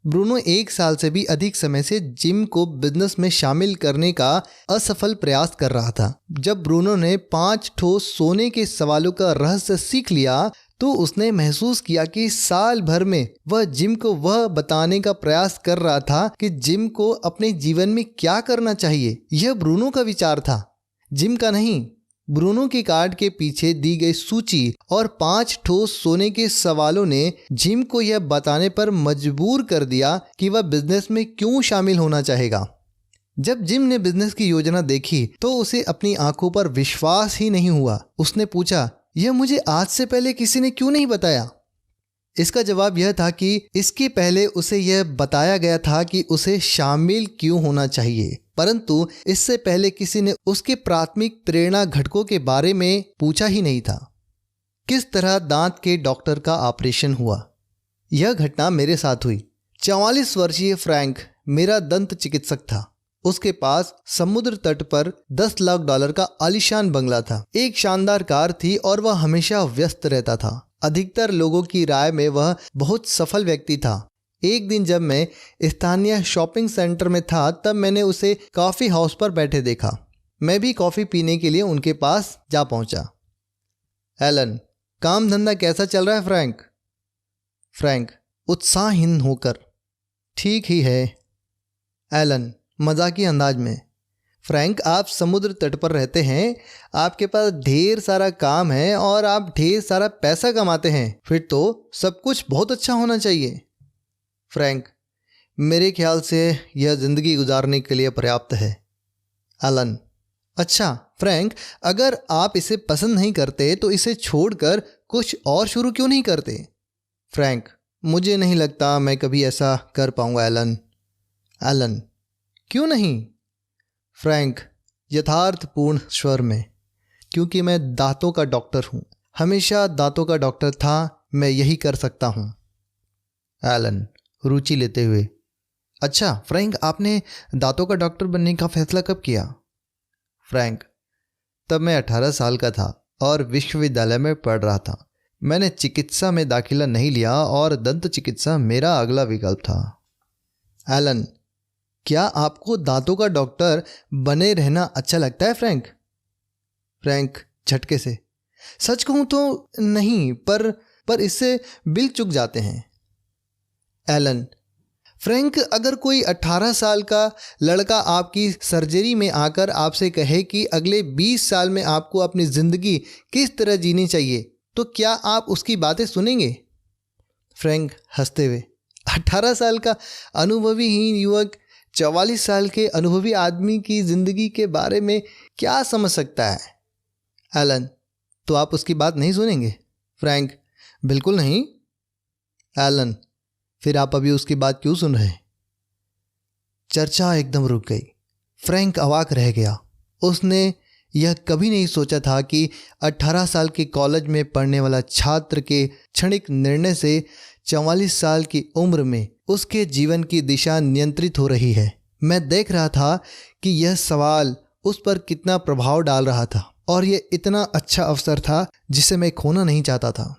ब्रूनो 1 साल से भी अधिक समय से जिम को बिजनेस में शामिल करने का असफल प्रयास कर रहा था। जब ब्रूनो ने 5 ठोस सोने के सवालों का रहस्य सीख लिया तो उसने महसूस किया कि साल भर में वह जिम को वह बताने का प्रयास कर रहा था कि जिम को अपने जीवन में क्या करना चाहिए। यह ब्रूनो का विचार था, जिम का नहीं। ब्रूनो के कार्ड के पीछे दी गई सूची और 5 ठोस सोने के सवालों ने जिम को यह बताने पर मजबूर कर दिया कि वह बिजनेस में क्यों शामिल होना चाहेगा। जब जिम ने बिजनेस की योजना देखी तो उसे अपनी आंखों पर विश्वास ही नहीं हुआ। उसने पूछा, यह मुझे आज से पहले किसी ने क्यों नहीं बताया? इसका जवाब यह था कि इसके पहले उसे यह बताया गया था कि उसे शामिल क्यों होना चाहिए, परंतु इससे पहले किसी ने उसके प्राथमिक प्रेरणा घटकों के बारे में पूछा ही नहीं था। किस तरह दांत के डॉक्टर का ऑपरेशन हुआ? यह घटना मेरे साथ हुई। 44 वर्षीय फ्रैंक मेरा दंत चिकित्सक था। उसके पास समुद्र तट पर $10 लाख का आलीशान बंगला था। एक शानदार कार थी और वह हमेशा व्यस्त रहता था। अधिकतर लोगों की राय में वह बहुत सफल व्यक्ति था। एक दिन जब मैं स्थानीय शॉपिंग सेंटर में था तब मैंने उसे कॉफ़ी हाउस पर बैठे देखा। मैं भी कॉफ़ी पीने के लिए उनके पास जा पहुंचा। एलन, काम धंधा कैसा चल रहा है फ्रैंक? फ्रैंक उत्साहहीन होकर, ठीक ही है। एलन मजाकी अंदाज में, फ्रैंक आप समुद्र तट पर रहते हैं, आपके पास ढेर सारा काम है और आप ढेर सारा पैसा कमाते हैं, फिर तो सब कुछ बहुत अच्छा होना चाहिए। फ्रैंक, मेरे ख्याल से यह ज़िंदगी गुजारने के लिए पर्याप्त है। एलन, अच्छा फ्रैंक, अगर आप इसे पसंद नहीं करते तो इसे छोड़कर कुछ और शुरू क्यों नहीं करते? फ्रैंक, मुझे नहीं लगता मैं कभी ऐसा कर पाऊंगा एलन। एलन, क्यों नहीं? फ्रैंक यथार्थपूर्ण स्वर में, क्योंकि मैं दांतों का डॉक्टर हूँ, हमेशा दांतों का डॉक्टर था, मैं यही कर सकता हूँ। एलन रुचि लेते हुए, अच्छा फ्रैंक, आपने दांतों का डॉक्टर बनने का फैसला कब किया? फ्रैंक, तब मैं 18 साल का था और विश्वविद्यालय में पढ़ रहा था। मैंने चिकित्सा में दाखिला नहीं लिया और दंत चिकित्सा मेरा अगला विकल्प था। एलन, क्या आपको दांतों का डॉक्टर बने रहना अच्छा लगता है फ्रैंक? फ्रैंक झटके से, सच कहूं तो नहीं, पर इससे बिल चुक जाते हैं। एलन, फ्रैंक, अगर कोई 18 साल का लड़का आपकी सर्जरी में आकर आपसे कहे कि अगले 20 साल में आपको अपनी ज़िंदगी किस तरह जीनी चाहिए, तो क्या आप उसकी बातें सुनेंगे? फ्रैंक हंसते हुए, 18 साल का अनुभवीहीन युवक 44 साल के अनुभवी आदमी की ज़िंदगी के बारे में क्या समझ सकता है? एलन, तो आप उसकी बात नहीं सुनेंगे? फ्रैंक, बिल्कुल नहीं। एलन, फिर आप अभी उसकी बात क्यों सुन रहे हैं? चर्चा एकदम रुक गई। फ्रैंक अवाक रह गया। उसने यह कभी नहीं सोचा था कि 18 साल के कॉलेज में पढ़ने वाला छात्र के क्षणिक निर्णय से 44 साल की उम्र में उसके जीवन की दिशा नियंत्रित हो रही है। मैं देख रहा था कि यह सवाल उस पर कितना प्रभाव डाल रहा था और यह इतना अच्छा अवसर था जिसे मैं खोना नहीं चाहता था।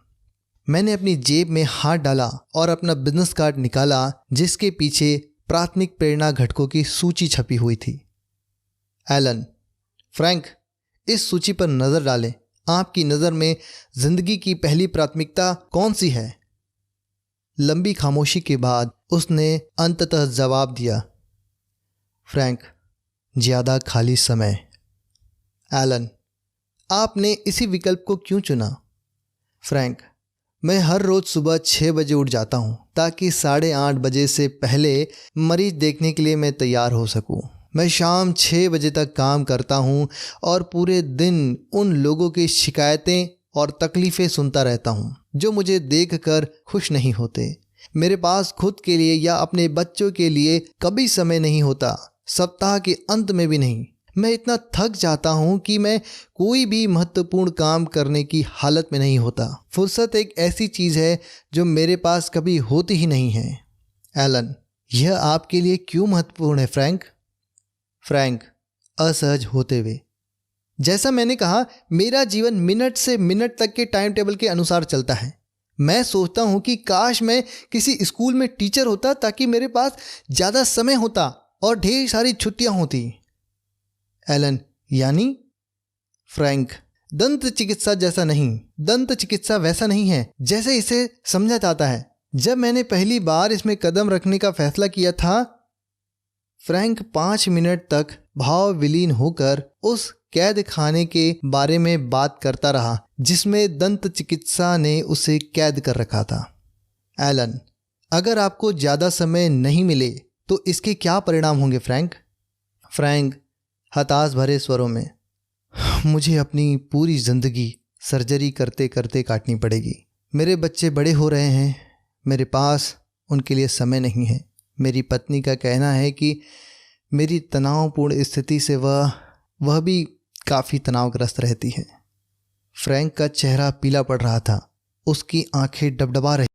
मैंने अपनी जेब में हाथ डाला और अपना बिजनेस कार्ड निकाला जिसके पीछे प्राथमिक प्रेरणा घटकों की सूची छपी हुई थी। एलन, फ्रैंक, इस सूची पर नज़र डालें। आपकी नज़र में जिंदगी की पहली प्राथमिकता कौन सी है? लंबी खामोशी के बाद उसने अंततः जवाब दिया, फ्रैंक, ज़्यादा खाली समय। एलन, आपने इसी विकल्प को क्यों चुना? फ्रैंक, मैं हर रोज़ सुबह 6 बजे उठ जाता हूँ ताकि 8:30 बजे से पहले मरीज देखने के लिए मैं तैयार हो सकूँ। मैं शाम 6 बजे तक काम करता हूँ और पूरे दिन उन लोगों की शिकायतें और तकलीफ़ें सुनता रहता हूँ जो मुझे देखकर खुश नहीं होते। मेरे पास खुद के लिए या अपने बच्चों के लिए कभी समय नहीं होता, सप्ताह के अंत में भी नहीं। मैं इतना थक जाता हूँ कि मैं कोई भी महत्वपूर्ण काम करने की हालत में नहीं होता। फुर्सत एक ऐसी चीज़ है जो मेरे पास कभी होती ही नहीं है। एलन, यह आपके लिए क्यों महत्वपूर्ण है फ्रैंक? फ्रैंक असहज होते हुए, जैसा मैंने कहा, मेरा जीवन मिनट से मिनट तक के टाइम टेबल के अनुसार चलता है। मैं सोचता हूँ कि काश मैं किसी स्कूल में टीचर होता ताकि मेरे पास ज़्यादा समय होता और ढेर सारी छुट्टियाँ होती। एलन, यानी? फ्रैंक, दंत चिकित्सा जैसा नहीं, दंत चिकित्सा वैसा नहीं है जैसे इसे समझा जाता है। जब मैंने पहली बार इसमें कदम रखने का फैसला किया था, फ्रैंक 5 मिनट तक भाव विलीन होकर उस कैद खाने के बारे में बात करता रहा जिसमें दंत चिकित्सा ने उसे कैद कर रखा था। एलन, अगर आपको ज़्यादा समय नहीं मिले तो इसके क्या परिणाम होंगे फ्रैंक? फ्रैंक हताश भरे स्वरों में, मुझे अपनी पूरी जिंदगी सर्जरी करते करते काटनी पड़ेगी। मेरे बच्चे बड़े हो रहे हैं, मेरे पास उनके लिए समय नहीं है। मेरी पत्नी का कहना है कि मेरी तनावपूर्ण स्थिति से वह भी काफ़ी तनावग्रस्त रहती है। फ्रैंक का चेहरा पीला पड़ रहा था, उसकी आंखें डबडबा रही